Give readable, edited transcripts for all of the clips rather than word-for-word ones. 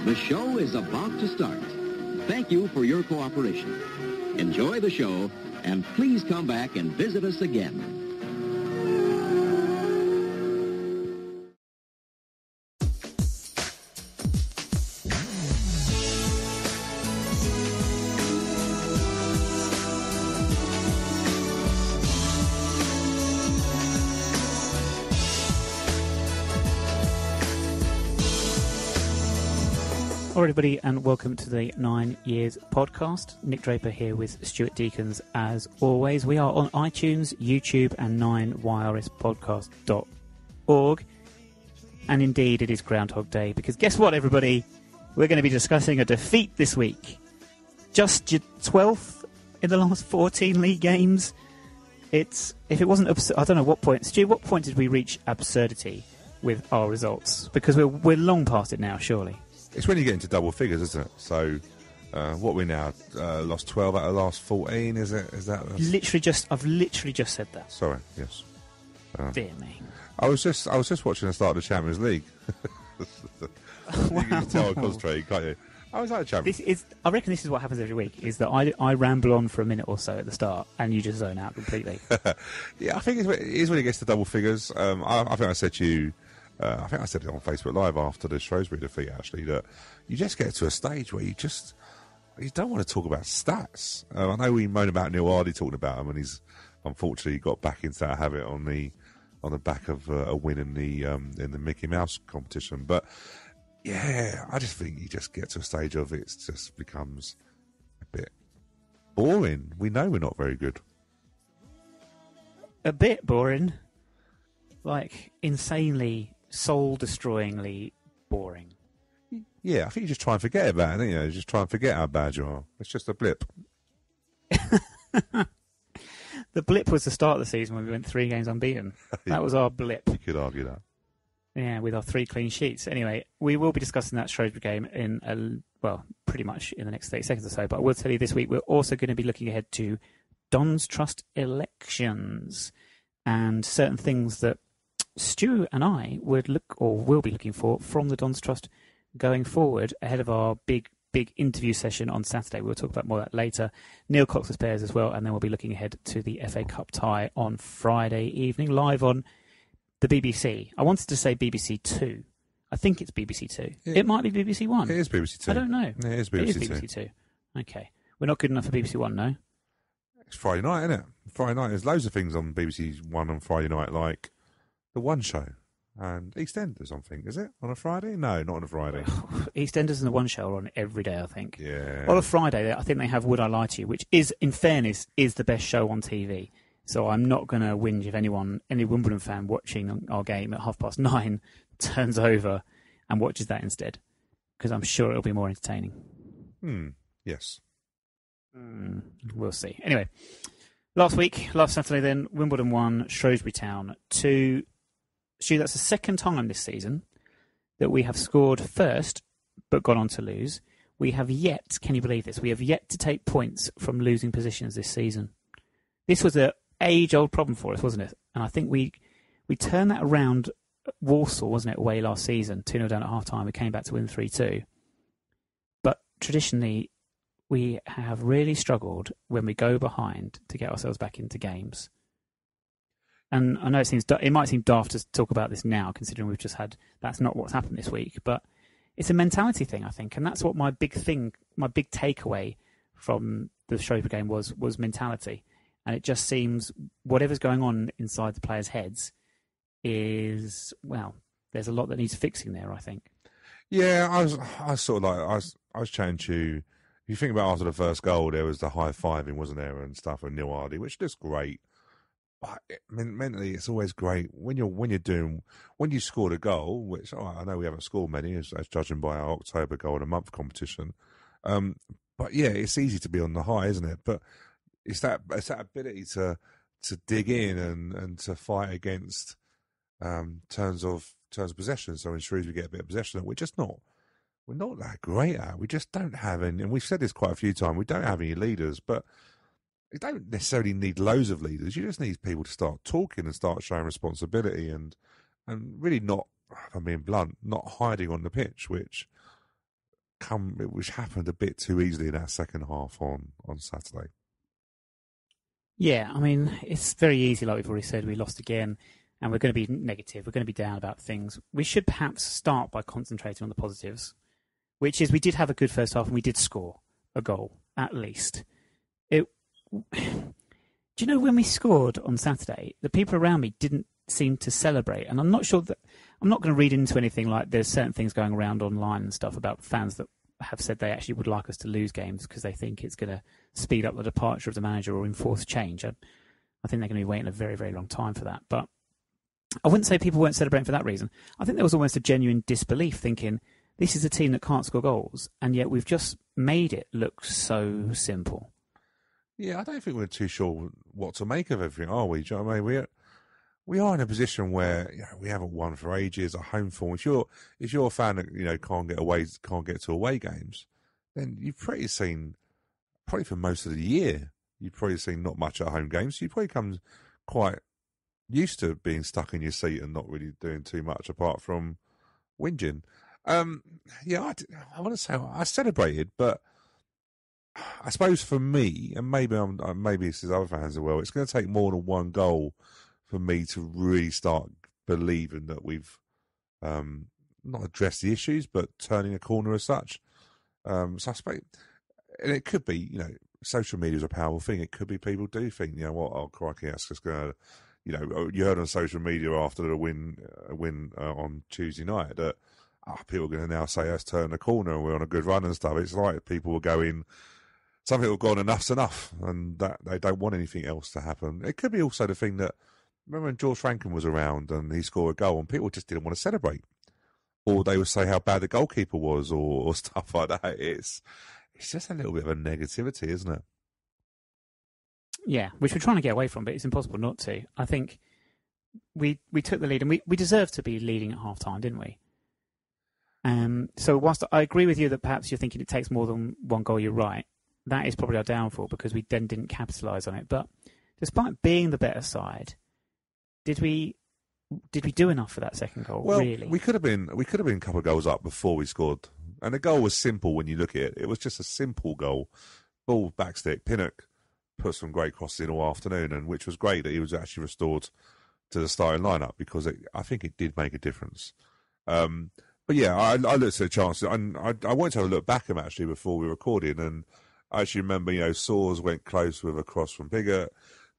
The show is about to start. Thank you for your cooperation. Enjoy the show, and please come back and visit us again. Hello everybody and welcome to the 9 Years podcast. Nick Draper here with Stuart Deakins as always. We are on iTunes, YouTube and 9YRSpodcast.org. And indeed it is Groundhog Day because guess what everybody? We're going to be discussing a defeat this week. Just your 12th in the last 14 league games. If it wasn't absurd, I don't know what point. Stu, what point did we reach absurdity with our results? Because we're long past it now, surely. It's when you get into double figures, isn't it? So, what we now lost 12 out of the last 14. Is it? Is that? I've literally just said that. Sorry. Yes. Dear me. I was just watching the start of the Champions League. Wow. You can tell I'm concentrating, can't you? I was like Champions. I reckon this is what happens every week. Is that I ramble on for a minute or so at the start, and you just zone out completely. Yeah, I think it is when it gets to double figures. I think I said to you. I think I said it on Facebook Live after the Shrewsbury defeat, actually, that you just get to a stage where you don't want to talk about stats. I know we moan about Neil Hardy talking about him, and he's unfortunately got back into that habit on the back of a win in the Mickey Mouse competition. But yeah, I just think you just get to a stage of it just becomes a bit boring. We know we're not very good. A bit boring, like insanely soul-destroyingly boring. Yeah, I think you just try and forget about it, don't you? Just try and forget how bad you are. It's just a blip. The blip was the start of the season when we went 3 games unbeaten. That was our blip. You could argue that. Yeah, with our 3 clean sheets. Anyway, we will be discussing that Shrewsbury game pretty much in the next 30 seconds or so. But I will tell you this week, we're also going to be looking ahead to Don's Trust elections and certain things that Stu and I will be looking for from the Don's Trust going forward ahead of our big interview session on Saturday. We'll talk about more of that later. Neil Cox's pairs as well, and then we'll be looking ahead to the FA Cup tie on Friday evening, live on the BBC. I wanted to say BBC 2. I think it's BBC 2. It might be BBC 1. It is BBC 2. I don't know. It is BBC 2. It is BBC 2. Okay. We're not good enough for BBC 1, no? It's Friday night, isn't it? Friday night. There's loads of things on BBC 1 on Friday night, like The One Show and EastEnders, I think. Is it on a Friday? No, not on a Friday. EastEnders and The One Show are on every day, I think. Yeah. On a Friday, I think they have Would I Lie to You, which is, in fairness, is the best show on TV. So I'm not going to whinge if any Wimbledon fan watching our game at 9:30 turns over and watches that instead, because I'm sure it'll be more entertaining. Yes. We'll see. Anyway, last Saturday then, Wimbledon 1, Shrewsbury Town 2. Stu, that's the second time this season that we have scored first but gone on to lose. We have yet, can you believe this, we have yet to take points from losing positions this season. This was an age-old problem for us, wasn't it? And I think we turned that around at Walsall, wasn't it, away last season, 2-0 down at half-time. We came back to win 3-2. But traditionally, we have really struggled when we go behind to get ourselves back into games. And I know it might seem daft to talk about this now, considering we've just had, that's not what's happened this week, but it's a mentality thing, I think. And that's what my big takeaway from the Shrewsbury game was mentality. And it just seems whatever's going on inside the players' heads is, well, there's a lot that needs fixing there, I think. Yeah, I was chatting to you. If you think about after the first goal, there was the high-fiving, wasn't there, and stuff, and Neil Hardy, which is great. But mentally, it's always great when you scored a goal, which I know we haven't scored many, as judging by our October goal in a month competition. But yeah, it's easy to be on the high, isn't it? But it's that ability to dig in and to fight against turns of possession. So in Shrewsbury, we get a bit of possession that we're not that great at. We just don't have any, and we've said this quite a few times. We don't have any leaders, but you don't necessarily need loads of leaders. You just need people to start talking and start showing responsibility and really not, if I'm being blunt, not hiding on the pitch, which which happened a bit too easily in that second half on Saturday. Yeah, I mean, it's very easy, like we've already said. We lost again, and we're going to be negative. We're going to be down about things. We should perhaps start by concentrating on the positives, which is we did have a good first half, and we did score a goal, at least. Do you know, when we scored on Saturday, the people around me didn't seem to celebrate, and I'm not sure that... I'm not going to read into anything like there's certain things going around online and stuff about fans that have said they actually would like us to lose games because they think it's going to speed up the departure of the manager or enforce change. I think they're going to be waiting a very, very long time for that. But I wouldn't say people weren't celebrating for that reason. I think there was almost a genuine disbelief, thinking this is a team that can't score goals, and yet we've just made it look so simple. Yeah, I don't think we're too sure what to make of everything, are we? Do you know what I mean? We are in a position where we haven't won for ages. At home form, if you're a fan that can't get to away games, then you've probably for most of the year you've probably seen not much at home games. So you probably come quite used to being stuck in your seat and not really doing too much apart from whinging. I want to say I celebrated, but I suppose for me, and maybe this is other fans as well, it's going to take more than one goal for me to really start believing that we've not addressed the issues, but turning a corner as such. So I suppose, and it could be, social media is a powerful thing. It could be people do think, crikey, that's just going to, you heard on social media after the win on Tuesday night that people are going to now say let's turn the corner and we're on a good run and stuff. It's like people were going, some people have gone enough's enough, and that they don't want anything else to happen. It could be also the thing that, remember when George Franklin was around and he scored a goal and people just didn't want to celebrate, or they would say how bad the goalkeeper was, or stuff like that. It's just a little bit of a negativity, isn't it? Yeah, which we're trying to get away from, but it's impossible not to. I think we took the lead, and we deserved to be leading at half time, didn't we? So whilst I agree with you that perhaps you're thinking it takes more than one goal, you're right. That is probably our downfall because we then didn't capitalise on it. But despite being the better side, did we do enough for that second goal? Well, really? we could have been a couple of goals up before we scored, and the goal was simple when you look at it. It was just a simple goal, ball backstick. Pinnock put some great crosses in all afternoon, and which was great that he was actually restored to the starting lineup because I think it did make a difference. But yeah, I looked at the chances, and I wanted to have a look back at them actually before we recorded, and I actually remember Sawers went close with a cross from Biggert.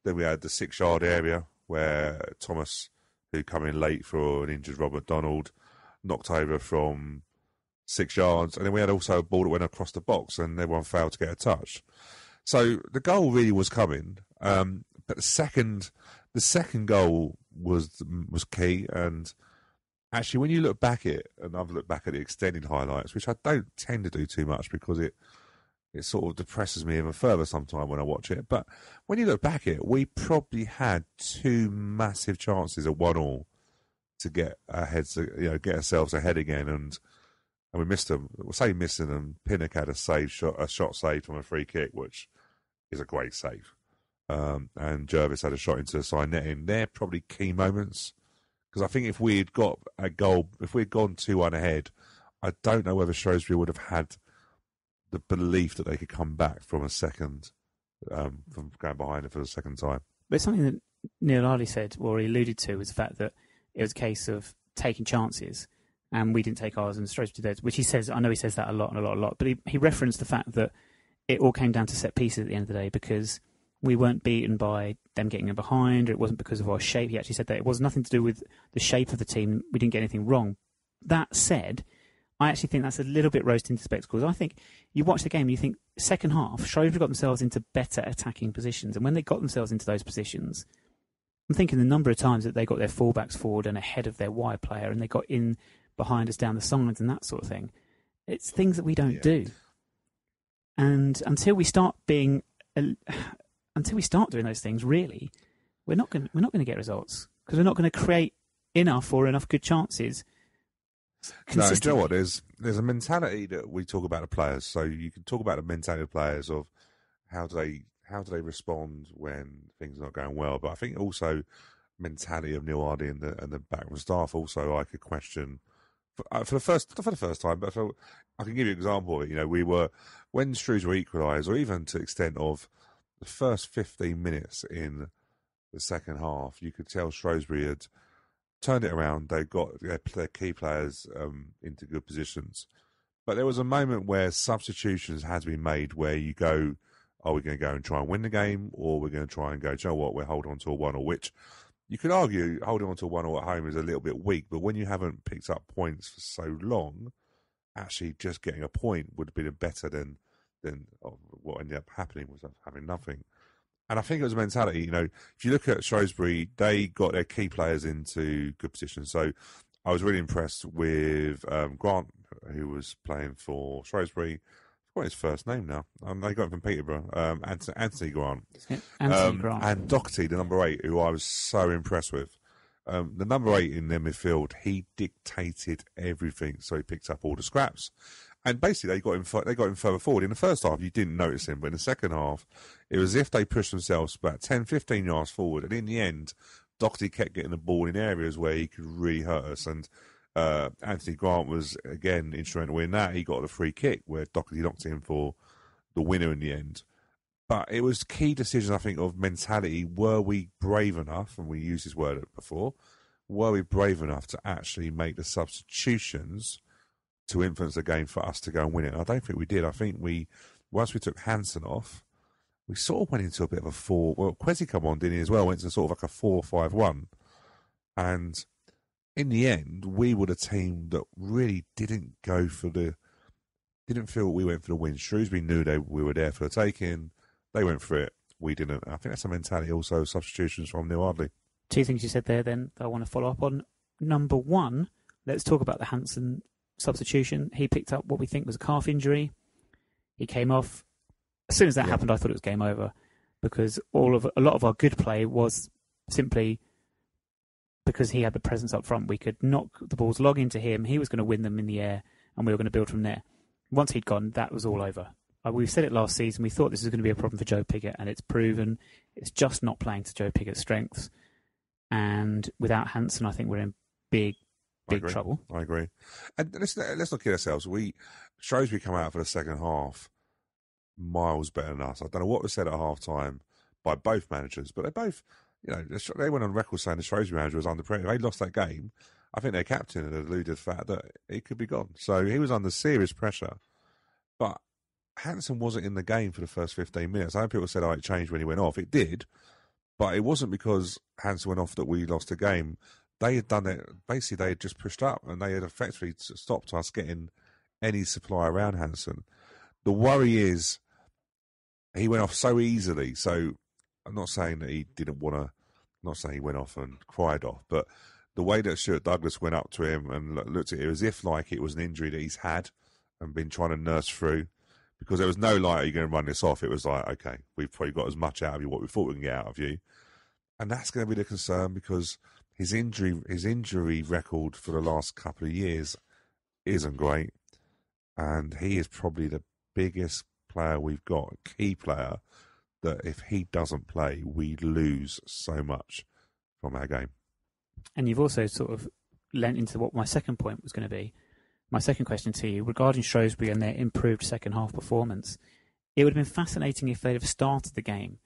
Then we had the 6-yard area where Thomas, who come in late for an injured Robert Donald, knocked over from 6 yards. And then we had also a ball that went across the box and everyone failed to get a touch. So the goal really was coming. But the second goal was key. And actually, when you look back at it, and I've looked back at the extended highlights, which I don't tend to do too much because it sort of depresses me even further sometimes when I watch it. But when you look back at it, we probably had 2 massive chances at 1-1 to get ourselves ahead again, and we missed them. We'll say missing them. Pinnock had a shot saved from a free kick, which is a great save. And Jervis had a shot into the side netting. They're probably key moments because I think if we had got a goal, if we had gone 2-1 ahead, I don't know whether Shrewsbury would have had the belief that they could come back from a second, from going behind it for the second time. But something that Neil Ardley said, or he alluded to, was the fact that it was a case of taking chances, and we didn't take ours and Shrewsbury did, which he says, I know he says that a lot, but he referenced the fact that it all came down to set pieces at the end of the day because we weren't beaten by them getting in behind, or it wasn't because of our shape. He actually said that it was nothing to do with the shape of the team. We didn't get anything wrong. That said, I actually think that's a little bit rose tinted spectacles. I think you watch the game and you think, second half, Shrewsbury got themselves into better attacking positions. And when they got themselves into those positions, I'm thinking the number of times that they got their fullbacks forward and ahead of their wide player, and they got in behind us down the sides and that sort of thing. It's things that we don't do. And until we start doing those things, really, we're not going to get results because we're not going to create enough good chances. No, do you know what? There's a mentality that we talk about the players. So you can talk about the mentality of players of how do they respond when things are not going well. But I think also mentality of Neil Ardley and the backroom staff also I could question for the first time, but I can give you an example of it. We were, when Shrewsbury equalised, or even to the extent of the first 15 minutes in the second half, you could tell Shrewsbury had turned it around. They got their key players into good positions. But there was a moment where substitutions had to be made where you go, are we going to go and try and win the game, or we're going to try and go, do you know what, we'll hold on to a 1-1, which you could argue holding on to a 1-1 at home is a little bit weak, but when you haven't picked up points for so long, actually just getting a point would have been better than what ended up happening was having nothing. And I think it was a mentality. If you look at Shrewsbury, they got their key players into good positions. So I was really impressed with Grant, who was playing for Shrewsbury. I forgot his first name now. They got him from Peterborough. Anthony Grant. Anthony Grant. And Doherty, the number 8, who I was so impressed with. The number 8 in their midfield, he dictated everything. So he picked up all the scraps. And basically, they got him further forward. In the first half, you didn't notice him. But in the second half, it was as if they pushed themselves about 10, 15 yards forward. And in the end, Doherty kept getting the ball in areas where he could really hurt us. And Anthony Grant was, again, instrumental in that. He got the free kick where Doherty knocked in for the winner in the end. But it was key decision, I think, of mentality. Were we brave enough, and we used this word before, were we brave enough to actually make the substitutions to influence the game for us to go and win it? And I don't think we did. I think once we took Hanson off, we sort of went into a bit of a 4. Well, Kwesi come on, didn't he, as well? Went to sort of like a 4-5-1. And in the end, we were the team that really didn't feel we went for the win. Shrewsbury knew we were there for the taking. They went for it. We didn't. I think that's a mentality also, substitutions from Neil Ardley. 2 things you said there then that I want to follow up on. Number 1, let's talk about the Hanson substitution. He picked up what we think was a calf injury. He came off. As soon as that happened, I thought it was game over, because a lot of our good play was simply because he had the presence up front. We could knock the balls, log into him. He was going to win them in the air, and we were going to build from there. Once he'd gone, that was all over. We've said it last season. We thought this was going to be a problem for Joe Pigott, and it's proven it's just not playing to Joe Pigott's strengths. And without Hanson, I think we're in big trouble. I agree. And let's not kid ourselves. Shrewsbury come out for the second half miles better than us. I don't know what was said at half time by both managers, but they both, they went on record saying the Shrewsbury manager was under pressure. They lost that game. I think their captain had alluded to the fact that it could be gone. So he was under serious pressure. But Hanson wasn't in the game for the first 15 minutes. I know people said, it changed when he went off. It did. But it wasn't because Hanson went off that we lost the game. They had done it. Basically, they had just pushed up, and they had effectively stopped us getting any supply around Hanson. The worry is he went off so easily. So I'm not saying that he didn't want to, I'm not saying he went off and cried off, but the way that Stuart Douglas went up to him and looked at it as if like it was an injury that he's had and been trying to nurse through, because there was no are you going to run this off? It was like, okay, we've probably got as much out of you what we thought we can get out of you. And that's going to be the concern, because his injury record for the last couple of years isn't great. And he is probably the biggest player we've got, a key player, that if he doesn't play, we lose so much from our game. And you've also sort of lent into what my second point was going to be. My second question to you, regarding Shrewsbury and their improved second half performance, it would have been fascinating if they'd have started the game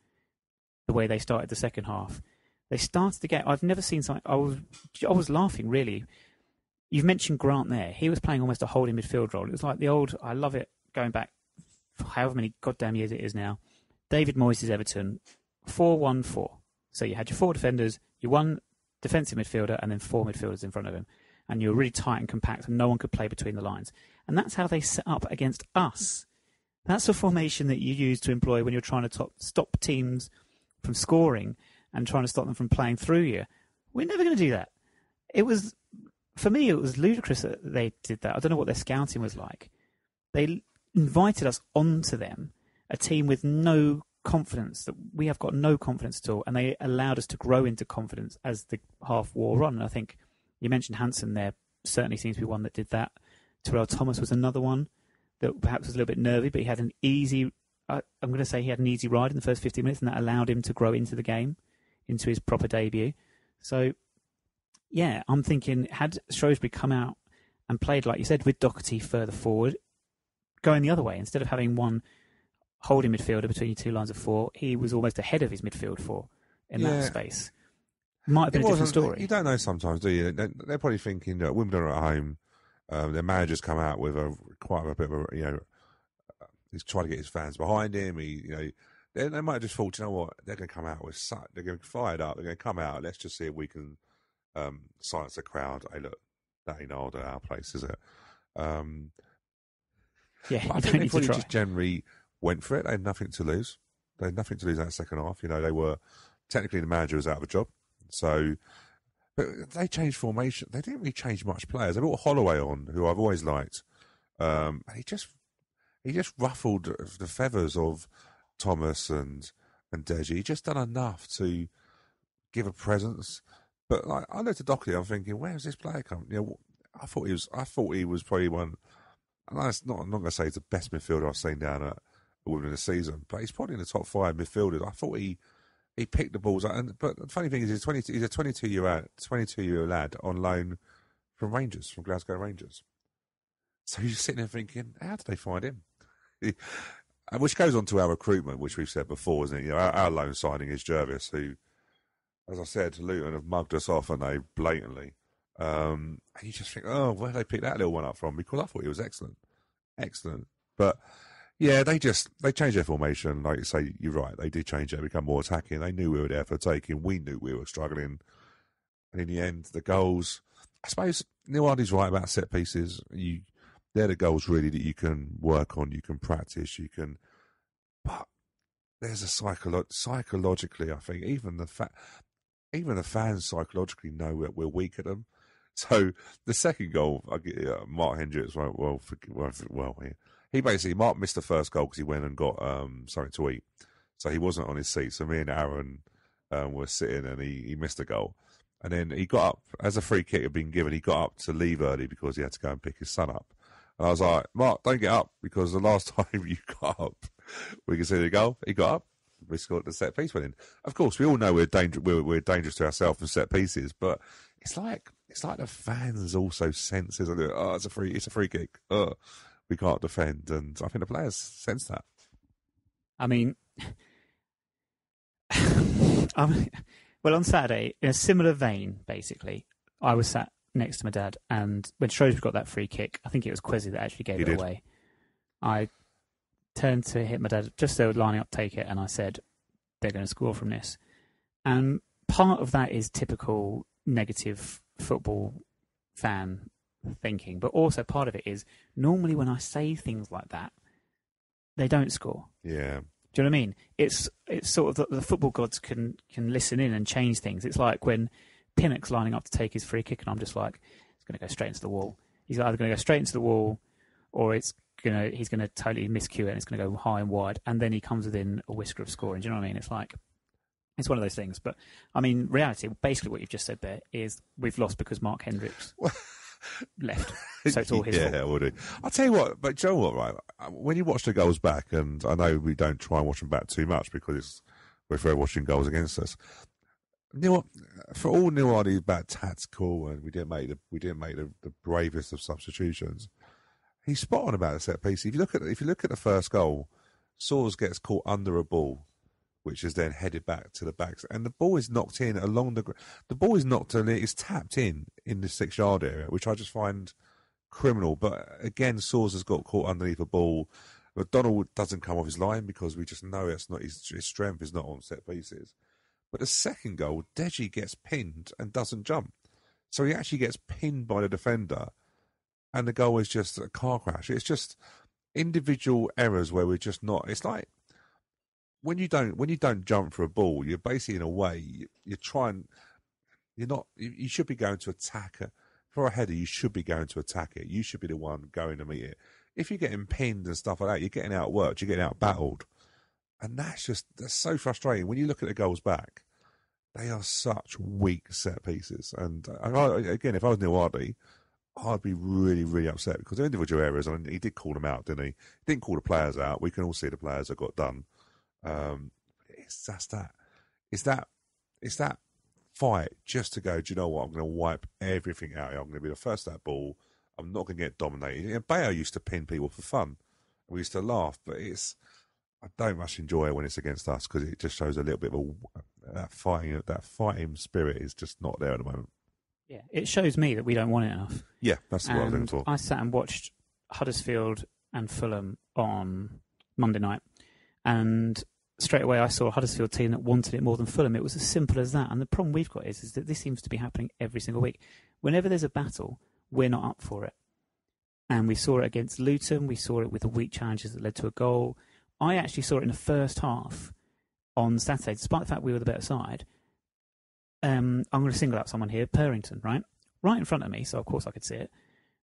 the way they started the second half. They started the game. I've never seen something. I was laughing, really. You've mentioned Grant there. He was playing almost a holding midfield role. It was like the old, I love it, going back however many goddamn years it is now, David Moyes' Everton, 4-1-4. So you had your 4 defenders, your 1 defensive midfielder, and then 4 midfielders in front of him. And you were really tight and compact, and no one could play between the lines. And that's how they set up against us. That's a formation that you use to employ when you're trying to stop teams from scoring and trying to stop them from playing through you. We're never going to do that. For me, it was ludicrous that they did that. I don't know what their scouting was like. They invited us onto them, a team with no confidence, that we have got no confidence at all, and they allowed us to grow into confidence as the half wore on. And I think you mentioned Hanson there, certainly seems to be one that did that. Terrell Thomas was another one that perhaps was a little bit nervy, but he had an easy, I'm going to say he had an easy ride in the first 15 minutes, and that allowed him to grow into the game, into his proper debut. So, yeah, I'm thinking, had Shrewsbury come out and played, like you said, with Doherty further forward, going the other way. Instead of having one holding midfielder between your two lines of four, he was almost ahead of his midfield four in that space. Might have been a different story. You don't know sometimes, do you? They're probably thinking that Wimbledon are at home. Their managers come out with quite a bit of he's trying to get his fans behind him. They might have just thought, you know what, they're going to come out with they're going to fire it up. They're going to come out. Let's just see if we can silence the crowd. Hey, look, that ain't all at our place, is it? Yeah, I think they probably just generally went for it. They had nothing to lose. They had nothing to lose in that second half. They were technically the manager was out of a job, so. But they changed formation. They didn't really change much players. They brought Holloway on, who I've always liked. He just ruffled the feathers of Thomas and Deji. He just done enough to give a presence. But I looked at Dockley. I'm thinking, where's this player come? I thought he was probably one. And I'm not going to say he's the best midfielder I've seen down at Wimbledon this season, but he's probably in the top 5 midfielders. I thought he picked the balls up. But the funny thing is, he's a 22-year-old lad on loan from Glasgow Rangers. So you're sitting there thinking, how did they find him? Which goes on to our recruitment, which we've said before, isn't it? Our loan signing is Jervis, who, as I said, Luton have mugged us off, and they blatantly. And you just think, where did they pick that little one up from? Because I thought he was excellent. But yeah, they changed their formation. Like you say, you're right. They did change it, become more attacking. They knew we were there for taking. We knew we were struggling. And in the end, the goals, I suppose Neil Hardy's right about set pieces. They're the goals really that you can work on, you can practice, but there's a psychologically, I think, even the fans psychologically know that we're weak at them. So the second goal, Mark Hendricks, Mark missed the first goal because he went and got something to eat. So he wasn't on his seat. So me and Aaron were sitting, and he missed a goal. And then he got up, as a free kick had been given, he got up to leave early because he had to go and pick his son up. And I was like, Mark, don't get up, because the last time you got up, we can see the goal. He got up. We scored, the set piece went in. Of course, we all know we're dangerous to ourselves in set pieces, but it's like the fans also sense it's a free kick. We can't defend, and I think the players sense that. I mean, well, on Saturday, in a similar vein, basically, I was sat next to my dad, and when Shrewsbury got that free kick, I think it was Quezzy that actually gave it away. I turned to hit my dad, just so lining up to take it, and I said, they're going to score from this. And part of that is typical negative football fan thinking, but also part of it is, normally when I say things like that, they don't score. Yeah. Do you know what I mean? It's sort of the football gods can listen in and change things. It's like when Pinnock's lining up to take his free kick, and I'm just like, it's going to go straight into the wall. He's either going to go straight into the wall, or he's going to totally miscue it, and it's going to go high and wide, and then he comes within a whisker of scoring. Do you know what I mean? It's like, it's one of those things. But I mean, reality, basically what you've just said there is we've lost because Mark Hendricks left. So it's all his fault. Yeah, will do. I'll tell you what, but you know what, right? When you watch the goals back, and I know we don't try and watch them back too much because we're forever watching goals against us. For all Neil Hardy's bad tactical, and we didn't make the bravest of substitutions, he's spot on about the set piece. If you look at the first goal, Soares gets caught under a ball, which is then headed back to the backs, and the ball is knocked in along the ball is knocked in, it's tapped in the 6-yard area, which I just find criminal. But again, Soares has got caught underneath a ball. McDonald doesn't come off his line because we just know it's not his strength is not on set pieces. But the second goal, Deji gets pinned and doesn't jump. So he actually gets pinned by the defender, and the goal is just a car crash. It's just individual errors where we're just not. It's like when you don't jump for a ball, you're basically, in a way, you're trying. You're not. You should be going to attack it. For a header, you should be going to attack it. You should be the one going to meet it. If you're getting pinned and stuff like that, you're getting outworked. You're getting out-battled. And that's so frustrating. When you look at the goals back, they are such weak set pieces. And again, if I was Neil Hardy, I'd be really, really upset because they're individual errors. I mean, he did call them out, didn't he? He didn't call the players out. We can all see the players that got done. It's just that. It's that fight just to go, do you know what? I'm going to wipe everything out here. I'm going to be the first at that ball. I'm not going to get dominated. Bayo used to pin people for fun. We used to laugh, but I don't much enjoy it when it's against us because it just shows a little bit of that fighting spirit is just not there at the moment. Yeah, it shows me that we don't want it enough. Yeah, that's what I was looking for. I sat and watched Huddersfield and Fulham on Monday night, and straight away I saw a Huddersfield team that wanted it more than Fulham. It was as simple as that. And the problem we've got is that this seems to be happening every single week. Whenever there's a battle, we're not up for it. And we saw it against Luton. We saw it with the weak challenges that led to a goal. I actually saw it in the first half on Saturday, despite the fact we were the better side. I'm going to single out someone here, Purrington, right in front of me, so of course I could see it.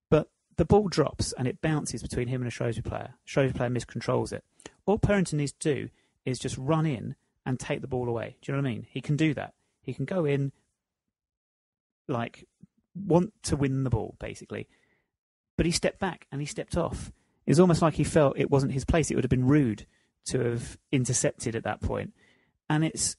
But the ball drops and it bounces between him and a Shrewsbury player. Shrewsbury player miscontrols it. All Purrington needs to do is just run in and take the ball away. Do you know what I mean? He can do that. He can go in, want to win the ball, basically. But he stepped back and he stepped off. It's almost like he felt it wasn't his place. It would have been rude to have intercepted at that point. And it's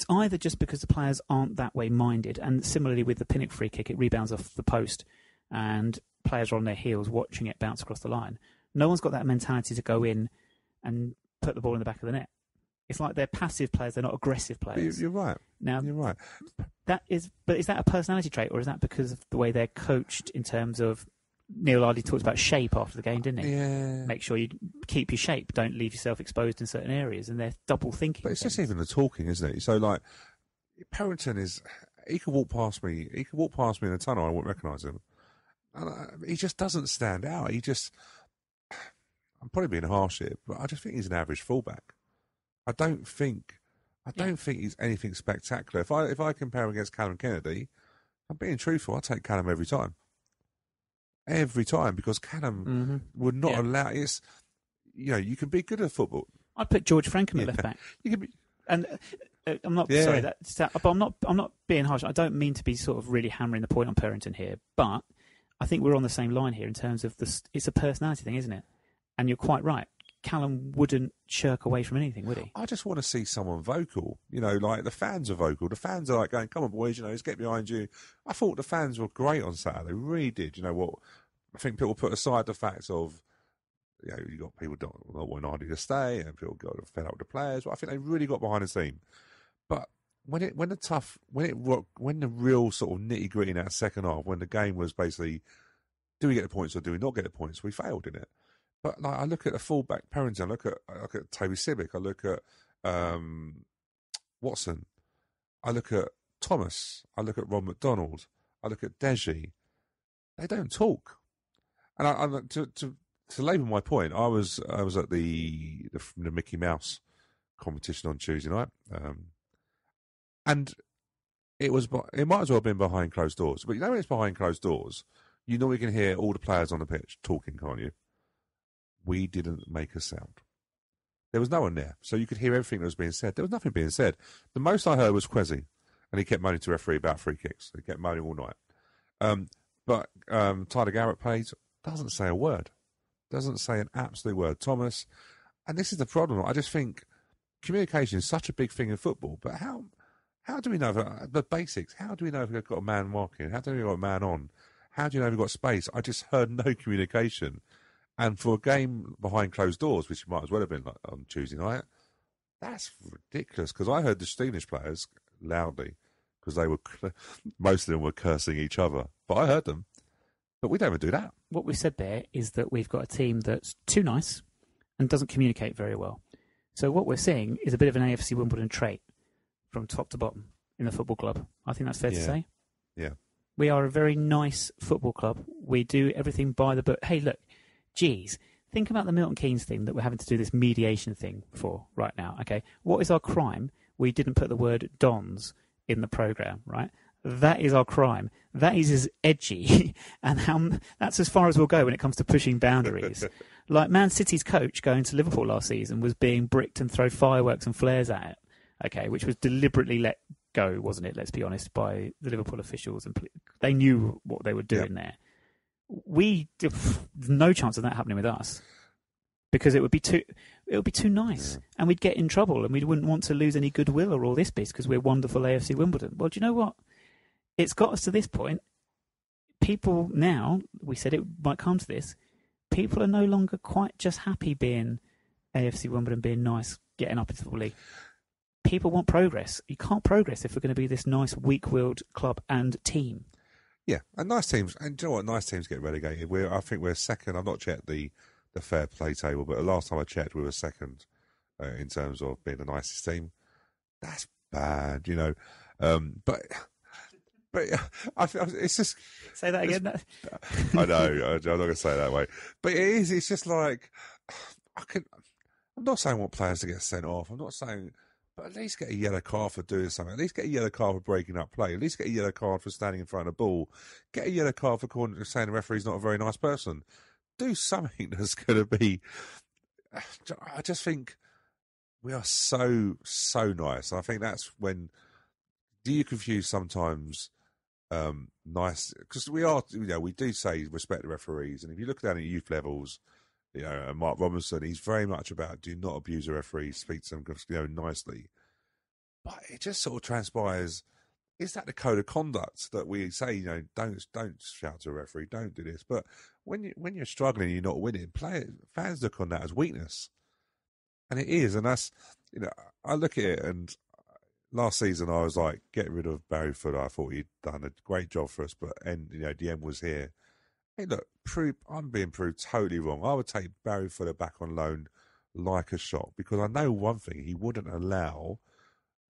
either just because the players aren't that way minded, and similarly with the Pinnock free kick, it rebounds off the post and players are on their heels watching it bounce across the line. No one's got that mentality to go in and put the ball in the back of the net. It's like they're passive players, they're not aggressive players. But you're right. Now, you're right. But is that a personality trait, or is that because of the way they're coached in terms of... Neil Ardley talked about shape after the game, didn't he? Yeah. Make sure you keep your shape. Don't leave yourself exposed in certain areas. And they're double thinking. But it's just even the talking, isn't it? So, like, Purrington he could walk past me. He could walk past me in a tunnel. I wouldn't recognise him. And he just doesn't stand out. I'm probably being harsh here, but I just think he's an average fullback. I don't think he's anything spectacular. If I compare him against Callum Kennedy, I'm being truthful. I take Callum every time. Every time, because Callum would not allow it. You can be good at football. I'd put George Frankham at left back. You can be, and I'm not sorry, but I'm not being harsh. I don't mean to be sort of really hammering the point on Purrington here, but I think we're on the same line here in terms of this. It's a personality thing, isn't it? And you're quite right. Callum wouldn't shirk away from anything, would he? I just want to see someone vocal. Like the fans are vocal. The fans are like going, "Come on, boys! Let's get behind you." I thought the fans were great on Saturday. They really did. You know what? I think people put aside the facts of, you got people not wanting Hardy to stay, and people got fed up with the players. But I think they really got behind the team. But when the real sort of nitty gritty in that second half, when the game was basically, do we get the points or do we not get the points? We failed in it. But I look at the fullback Purrington, I look at Toby Sibic, I look at Watson, I look at Thomas, I look at Ron McDonald, I look at Deji. They don't talk. And to labour my point, I was at the Mickey Mouse competition on Tuesday night, and it might as well have been behind closed doors. But when it's behind closed doors, you can hear all the players on the pitch talking, can't you? We didn't make a sound. There was no one there, so you could hear everything that was being said. There was nothing being said. The most I heard was Kwesi, and he kept moaning to referee about free kicks. He kept moaning all night. But Tyler Garrett plays, doesn't say a word. Doesn't say an absolute word. Thomas, and this is the problem. I just think communication is such a big thing in football, but how do we know the basics? How do we know if we've got a man marking? How do we know we've got a man on? How do you know if we've got space? I just heard no communication. And for a game behind closed doors, which might as well have been on Tuesday night, that's ridiculous. Because I heard the Stevenage players loudly, because most of them were cursing each other. But I heard them. But we don't even do that. What we said there is that we've got a team that's too nice and doesn't communicate very well. So what we're seeing is a bit of an AFC Wimbledon trait from top to bottom in the football club. I think that's fair to say. Yeah. We are a very nice football club. We do everything by the book. Hey, look, geez, think about the Milton Keynes thing that we're having to do this mediation thing for right now, okay? What is our crime? We didn't put the word Dons in the programme, right? That is our crime. That is as edgy, and that's as far as we'll go when it comes to pushing boundaries. Like Man City's coach going to Liverpool last season was being bricked and throw fireworks and flares at it, okay, which was deliberately let go, wasn't it? Let's be honest, by the Liverpool officials, and they knew what they were doing there. There's no chance of that happening with us, because it would be too nice, and we'd get in trouble, and we wouldn't want to lose any goodwill or all this piece because we're wonderful AFC Wimbledon. Well, do you know what? It's got us to this point people now, we said it might come to this, people are no longer quite just happy being AFC Wimbledon, being nice, getting up into the league. People want progress. You can't progress if we're going to be this nice, weak-willed club and team. Yeah, and nice teams. And do you know what? Nice teams get relegated. I think we're second. I've not checked the fair play table, but the last time I checked, we were second in terms of being the nicest team. That's bad, you know. But I it's just say that again. I know. I'm not going to say it that way, but it is. It's just like I'm not saying I want players to get sent off. I'm not saying, but at least get a yellow card for doing something. At least get a yellow card for breaking up play. At least get a yellow card for standing in front of the ball. Get a yellow card for saying the referee's not a very nice person. Do something that's going to be. I just think we are so nice. I think that's when. Do you confuse sometimes nice? Because we are, we do say respect the referees, and if you look down at youth levels, and Mark Robinson, he's very much about do not abuse the referees, speak to them, nicely. But it just sort of transpires. Is that the code of conduct that we say? Don't shout to a referee, don't do this. But when you're struggling, you're not winning. Fans look on that as weakness, and it is, and that's I look at it and. Last season, I was like, get rid of Barry Fuller. I thought he'd done a great job for us, but the end was here. Hey, look, I'm being proved totally wrong. I would take Barry Fuller back on loan like a shot because I know one thing: he wouldn't allow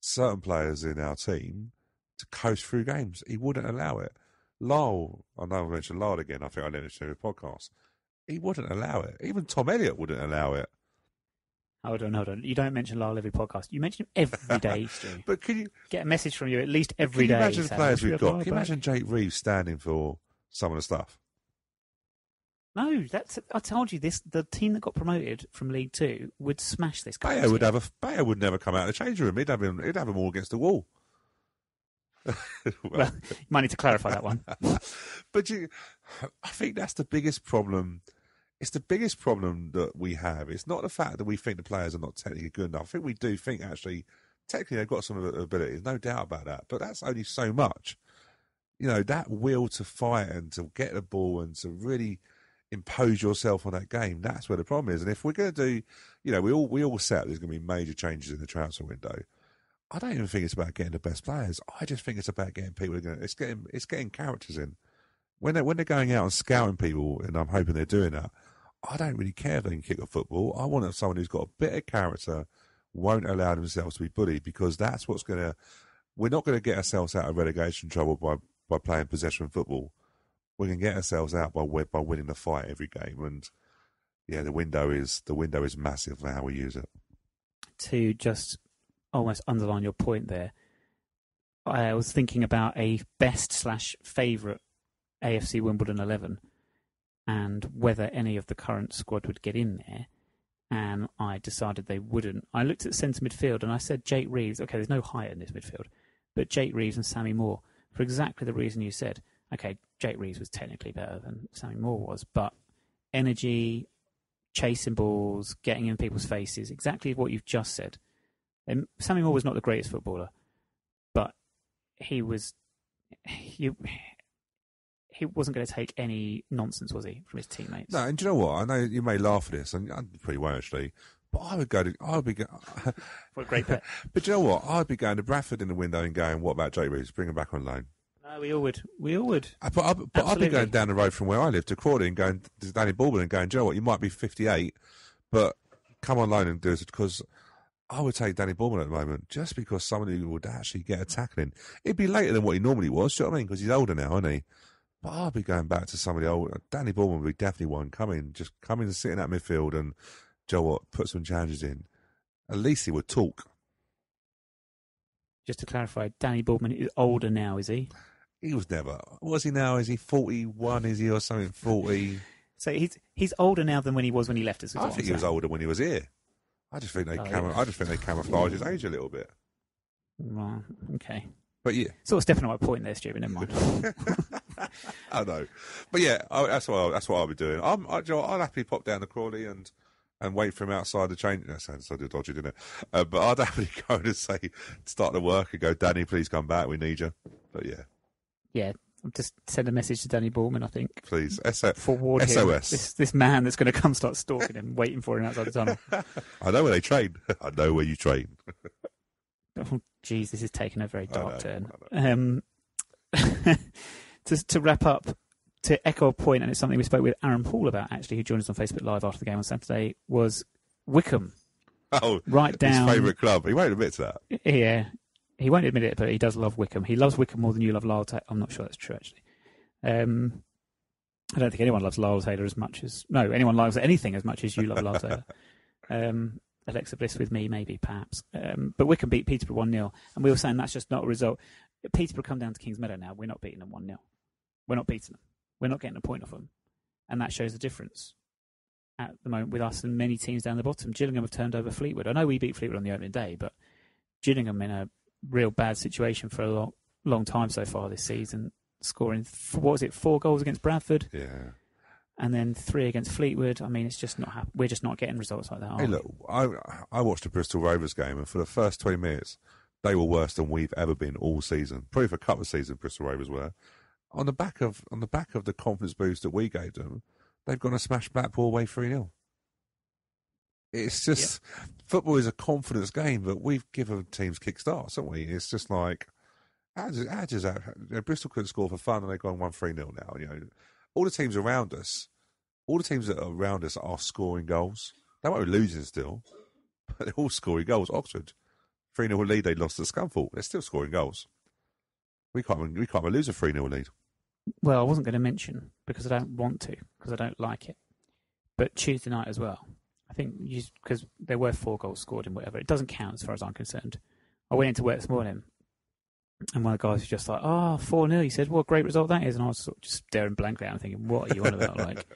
certain players in our team to coast through games. He wouldn't allow it. Lyle, I know I mentioned Lyle again. I think I mentioned it in the podcast. He wouldn't allow it. Even Tom Elliott wouldn't allow it. Hold on. You don't mention Lyle every podcast. You mention him every day, Stu. But can you get a message from you at least every day? Imagine the players we've got. Can you imagine Jake Reeves standing for some of the stuff? No, I told you this. The team that got promoted from League Two would smash this guy. Bayer would never come out of the change room. He'd have them all against the wall. well, you might need to clarify that one. But I think that's the biggest problem. It's the biggest problem that we have. It's not the fact that we think the players are not technically good enough. I think we do think, actually, technically they've got some abilities, no doubt about that. But that's only so much. That will to fight and to get the ball and to really impose yourself on that game, that's where the problem is. And if we're going to do, we all set there's going to be major changes in the transfer window. I don't even think it's about getting the best players. I just think it's about getting people. It's getting characters in. When they're going out and scouting people, and I'm hoping they're doing that, I don't really care if they can kick a football. I want someone who's got a bit of character, won't allow themselves to be bullied, because that's what's going to... We're not going to get ourselves out of relegation trouble by playing possession football. We're going to get ourselves out by winning the fight every game. And, yeah, the window is massive for how we use it. To just almost underline your point there, I was thinking about a best/favourite AFC Wimbledon 11 and whether any of the current squad would get in there, and I decided they wouldn't. I looked at centre midfield and I said Jake Reeves. Okay, there's no height in this midfield, but Jake Reeves and Sammy Moore, for exactly the reason you said. Okay, Jake Reeves was technically better than Sammy Moore was, but energy, chasing balls, getting in people's faces, exactly what you've just said. And Sammy Moore was not the greatest footballer, but he wasn't going to take any nonsense, was he, from his teammates? No, and do you know what? I know you may laugh at this, and I probably won't actually, but I would be going. What a great bet. But do you know what? I'd be going to Bradford in the window and going, what about Jake Reeves? Bring him back on loan. No, we all would. But I'd be going down the road from where I live to Crawley and going to Danny Baldwin and going, do you know what? You might be 58, but come on loan and do it, because I would take Danny Baldwin at the moment, just because somebody would actually get a tackle in. It'd be later than what he normally was, do you know what I mean? Because he's older now, isn't he? But I'll be going back to somebody old. Danny Baldwin would be definitely one. Come in and sit in that midfield and, do you know what, put some challenges in. At least he would talk. Just to clarify, Danny Baldwin is older now, is he? He was never. Was he now? Is he 41? Is he or something? 40? So he's older now than when he left us. I think he was older when he was here. I just think they camouflage his age a little bit. Right. Okay. But yeah, sort of stepping on my point there, Stu. Never mind. I know, but yeah, that's what I'll be doing. I'll happily pop down to Crawley and wait for him outside the change. That sounds so dodgy, didn't it? But I'd happily go and say, start the work and go, Danny, please come back. We need you. But yeah. Yeah, I'll just send a message to Danny Ballman, I think. Please, forward SOS. him. This man that's going to come start stalking him, waiting for him outside the tunnel. I know where they train. I know where you train. Oh, geez, this is taking a very dark turn. To wrap up, to echo a point, and it's something we spoke with Aaron Paul about, actually, who joined us on Facebook Live after the game on Saturday, was Wycombe. Oh, right down his favourite club. He won't admit to that. Yeah, he won't admit it, but he does love Wycombe. He loves Wycombe more than you love Lyle Taylor. I'm not sure that's true, actually. I don't think anyone loves Lyle Taylor as much as... No, anyone loves anything as much as you love Lyle Taylor. Alexa Bliss with me, maybe, perhaps. But Wycombe beat Peterborough 1-0, and we were saying that's just not a result. Peterborough come down to Kings Meadow now. We're not beating them 1-0. We're not beating them. We're not getting a point off them. And that shows the difference at the moment with us and many teams down the bottom. Gillingham have turned over Fleetwood. I know we beat Fleetwood on the opening day, but Gillingham in a real bad situation for a long time so far this season, scoring, 4 goals against Bradford? Yeah. And then 3 against Fleetwood. I mean, it's just not we're just not getting results like that. Hey, look, I watched the Bristol Rovers game, and for the first 20 minutes, they were worse than we've ever been all season. Probably for a couple of seasons, Bristol Rovers were. On the back of the confidence boost that we gave them, they've gone to smash Blackpool away 3-0. It's just football is a confidence game, but we've given teams kick-starts, haven't we? It's just like how does that? Bristol couldn't score for fun, and they've gone 1-3-0 now. All the teams around us, that are around us are scoring goals. They might be losing still, but they're all scoring goals. Oxford 3-0 lead, they lost to Scunthorpe. They're still scoring goals. We can't lose a 3-0 lead. Well, I wasn't going to mention because I don't want to, because I don't like it. But Tuesday night as well, I think because there were 4 goals scored in whatever, it doesn't count as far as I'm concerned. I went into work this morning, and one of the guys was just like, 4-0. He said, what a great result that is. And I was sort of just staring blankly at him thinking, what are you on about? Like,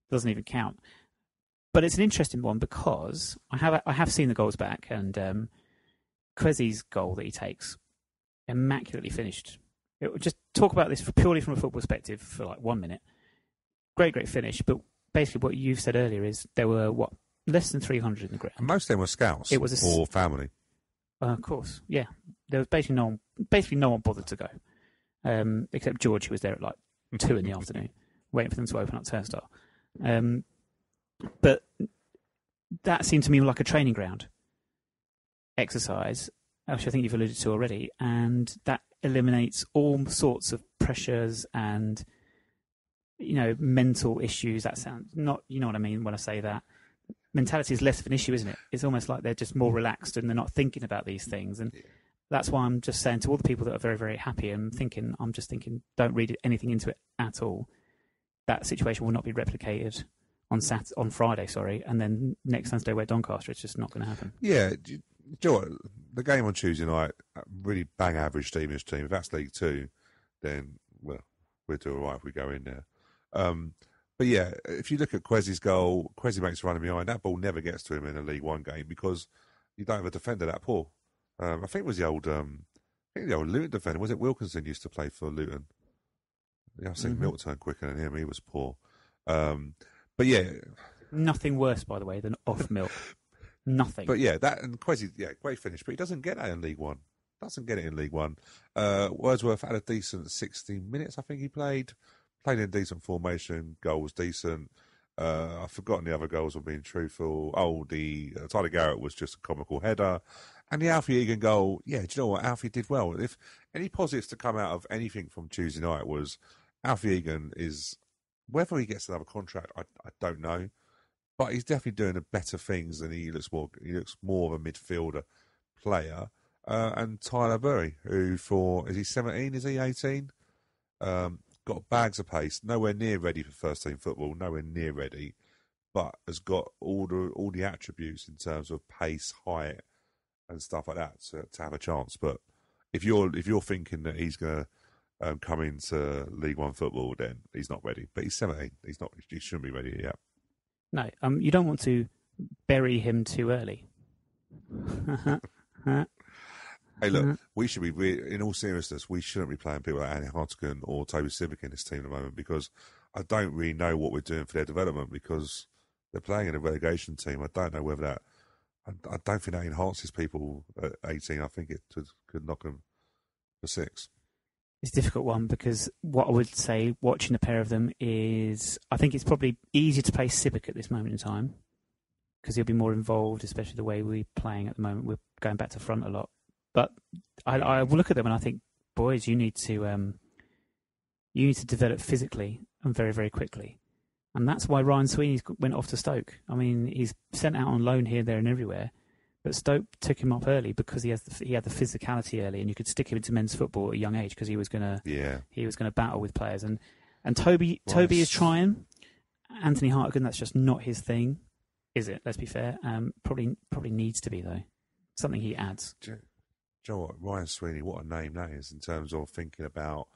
doesn't even count. But it's an interesting one because I have seen the goals back, and Kwesi's goal that he takes, immaculately finished. Just talk about this purely from a football perspective for like 1 minute. Great finish. But basically what you've said earlier is there were, less than 300 in the ground. And most of them were scouts or family. Of course, yeah. There was basically no one bothered to go, except George, who was there at like 2 in the afternoon, waiting for them to open up Turnstile. But that seemed to me like a training ground exercise, which I think you've alluded to already, and that eliminates all sorts of pressures and mental issues. That sounds not, you know what I mean when I say that. Mentality is less of an issue, isn't it? It's almost like they're just more relaxed and they're not thinking about these things. And that's why I'm just saying to all the people that are very, very happy and I'm just thinking, don't read anything into it at all. That situation will not be replicated on Friday, and then next Saturday we're at Doncaster. It's just not going to happen. Yeah, do you know what? The game on Tuesday night, really bang average teamish team. If that's League 2, then we'll do all right if we go in there. But yeah, if you look at Kwesi's goal, Kwesi makes a run behind. That ball never gets to him in a League 1 game because you don't have a defender that poor. I think it was the old Luton defender. Was it Wilkinson used to play for Luton? Yeah, I've seen Meltzer quicker than him. He was poor. But yeah, nothing worse, by the way, than off milk. Nothing. But yeah, that and Kwesi, great finish. But he doesn't get that in League 1. Doesn't get it in League 1. Wordsworth had a decent 16 minutes. I think he played in decent formation. Goal was decent. I've forgotten the other goals. I'm being truthful. The Tyler Garrett was just a comical header. And the Alfie Egan goal, do you know what? Alfie did well. If any positives to come out of anything from Tuesday night was Alfie Egan is, whether he gets another contract, I don't know. But he's definitely doing better things than he looks more. He looks more of a midfielder player. And Tyler Burry, who is he 17? Is he 18? Got bags of pace. Nowhere near ready for first team football. Nowhere near ready, but has got all the attributes in terms of pace, height, and stuff like that to have a chance. But if you're thinking that he's going to come into League 1 football, then he's not ready. But he's 17. He's not. He shouldn't be ready yet. No, you don't want to bury him too early. Hey, look, we should be, in all seriousness, we shouldn't be playing people like Annie Hartigan or Toby Civic in this team at the moment because I don't really know what we're doing for their development because they're playing in a relegation team. I don't know whether that, I don't think that enhances people at 18. I think it could knock them for 6. It's a difficult one because what I would say, watching the pair of them, is I think it's probably easier to play Sibbick at this moment in time because he'll be more involved, especially the way we're playing at the moment. We're going back to front a lot. But I will look at them and I think, boys, you need to develop physically and very, very quickly. And that's why Ryan Sweeney went off to Stoke. I mean, he's sent out on loan here, there and everywhere. But Stoke took him up early because he had the physicality early, and you could stick him into men's football at a young age because he was gonna battle with players. And Toby is trying. Anthony Hartigan, that's just not his thing, is it? Let's be fair. Probably needs to be though. Something he adds. Do you know what, Ryan Sweeney? What a name that is in terms of thinking about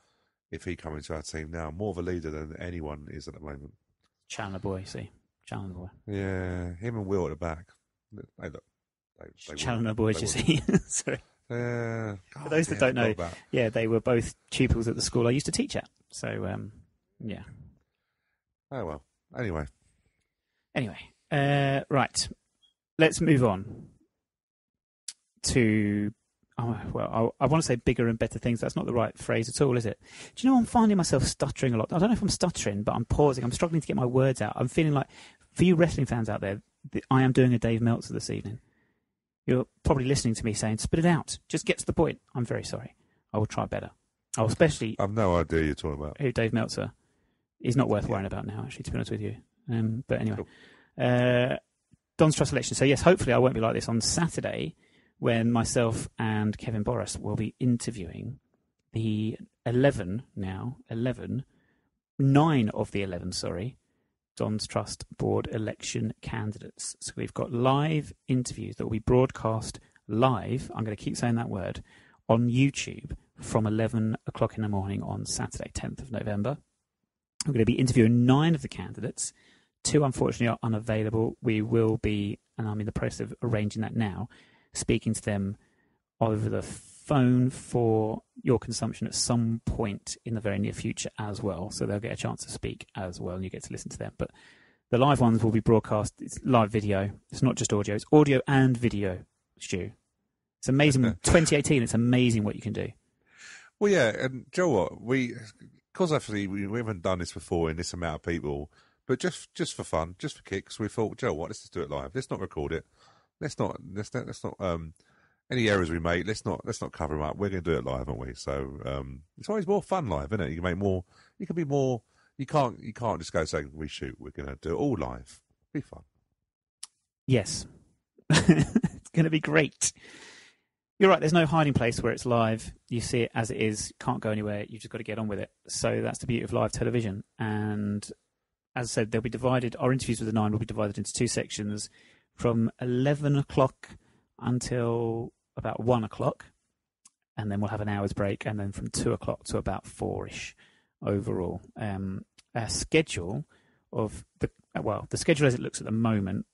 if he come into our team now. More of a leader than anyone is at the moment. Chandler boy, Chandler boy. Yeah, him and Will at the back. They look. Chandler boys, you see. Sorry. For those that don't know, they were both pupils at the school I used to teach at. So, yeah. Oh, well. Anyway. Right. Let's move on to, I want to say bigger and better things. That's not the right phrase at all, is it? Do you know, I'm finding myself stuttering a lot. I don't know if I'm stuttering, but I'm pausing. I'm struggling to get my words out. I'm feeling like, for you wrestling fans out there, I am doing a Dave Meltzer this evening. You're probably listening to me saying, spit it out. Just get to the point. I'm very sorry. I will try better. I'll especially... I've no idea you're talking about. Who, Dave Meltzer? He's not worth worrying about now, actually, to be honest with you. But anyway. Cool. Don's Trust election. So, yes, hopefully I won't be like this on Saturday when myself and Kevin Boris will be interviewing the 9 of the 11, Don's Trust Board election candidates. So we've got live interviews that will be broadcast live, I'm going to keep saying that word, on YouTube from 11 o'clock in the morning on Saturday, 10th of November. We're going to be interviewing 9 of the candidates. 2, unfortunately, are unavailable. We will be, and I'm in the process of arranging that now, speaking to them over the phone for your consumption at some point in the very near future as well. So they'll get a chance to speak as well, and you get to listen to them. But the live ones will be broadcast. It's live video. It's not just audio. It's audio and video, Stu. It's amazing. 2018, it's amazing what you can do. Well, yeah, and Joe, what? Because actually we haven't done this before in this amount of people, but just for fun, just for kicks, we thought, Joe, what? Let's just do it live. Let's not record it. Let's not any errors we make, let's not cover them up. We're going to do it live, aren't we? So it's always more fun live, isn't it? You can make more. You can be more. You can't just go saying we shoot. We're going to do it all live. Be fun. Yes, it's going to be great. You're right. There's no hiding place where it's live. You see it as it is. Can't go anywhere. You've just got to get on with it. So that's the beauty of live television. And as I said, they'll be divided. Our interviews with the 9 will be divided into 2 sections, from 11 o'clock until about 1 o'clock, and then we'll have an hour's break, and then from 2 o'clock to about 4-ish overall. Our schedule of the schedule as it looks at the moment,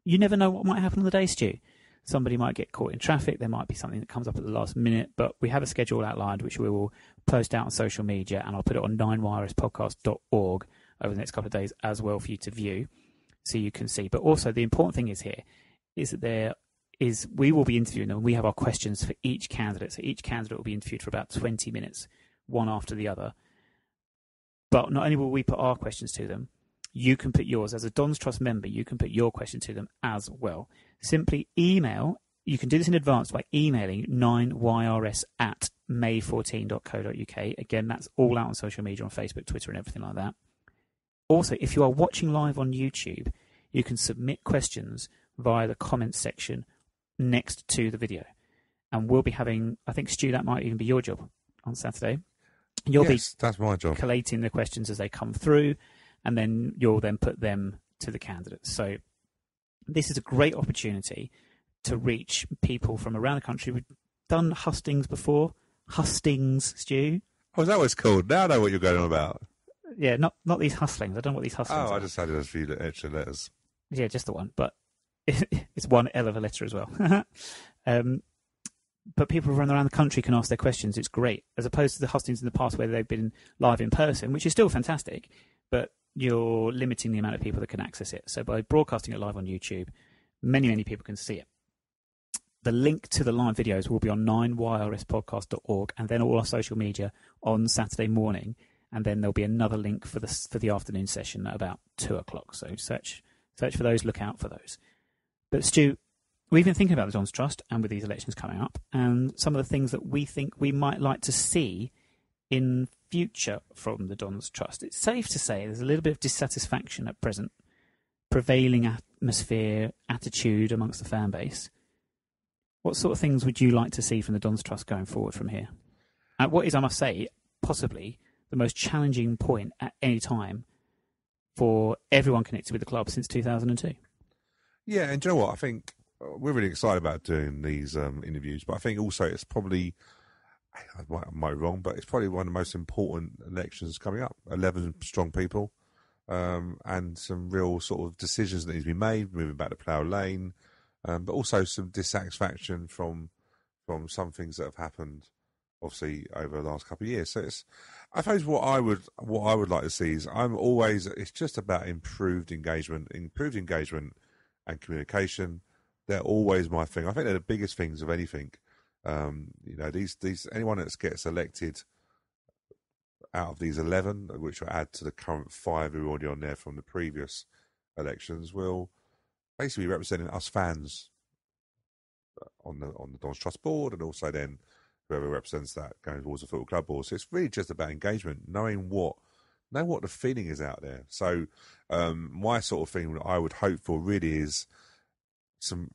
you never know what might happen on the day, Stu. Somebody might get caught in traffic. There might be something that comes up at the last minute, but we have a schedule outlined which we will post out on social media, and I'll put it on 9wirespodcast.org over the next couple of days as well for you to view, so you can see. But also the important thing is that we will be interviewing them. We have our questions for each candidate. So each candidate will be interviewed for about 20 minutes, one after the other. But not only will we put our questions to them, you can put yours. As a Don's Trust member, you can put your question to them as well. Simply email. You can do this in advance by emailing 9yrs@may14.co.uk. Again, that's all out on social media, on Facebook, Twitter, and everything like that. Also, if you are watching live on YouTube, you can submit questions via the comments section next to the video. And we'll be having, I think, Stu, that might even be your job on Saturday. That's my job. Collating the questions as they come through, and then you'll then put them to the candidates. So this is a great opportunity to reach people from around the country. We've done hustings before. Hustings, Stu. Oh, is that what it's called? Now I know what you're going on about. Yeah, not these hustlings. I don't know what these hustlings are. I just added a few extra letters. Yeah, just the one, but it's one L of a letter as well. But people from around the country can ask their questions. It's great, as opposed to the hustings in the past where they've been live in person, which is still fantastic, but you're limiting the amount of people that can access it. So by broadcasting it live on YouTube, many people can see it. the link to the live videos will be on 9yrspodcast.org and then all our social media on Saturday morning. And then there'll be another link for the afternoon session at about 2:00. So search for those, look out for those. But Stu, we've been thinking about the Dons Trust and with these elections coming up and some of the things that we think we might like to see in future from the Dons Trust. It's safe to say there's a little bit of dissatisfaction at present, prevailing atmosphere, attitude amongst the fan base. What sort of things would you like to see from the Dons Trust going forward from here? What is, I must say, possibly the most challenging point at any time for everyone connected with the club since 2002? Yeah, and do you know what? I think we're really excited about doing these interviews, but I think also it's probably, I might be wrong, but it's probably one of the most important elections coming up. 11 strong people, and some real sort of decisions that need to be made, moving back to Plough Lane, but also some dissatisfaction from some things that have happened, obviously, over the last couple of years. So I suppose what I would like to see is it's just about improved engagement and communication. They're always my thing. I think they're the biggest things of anything. These anyone that gets elected out of these 11, which will add to the current 5 who are already on there from the previous elections, will basically be representing us fans on the Dons Trust board, and also then whoever represents that going towards the football club board. So it's really just about engagement, knowing what the feeling is out there. So my sort of thing that I would hope for really is so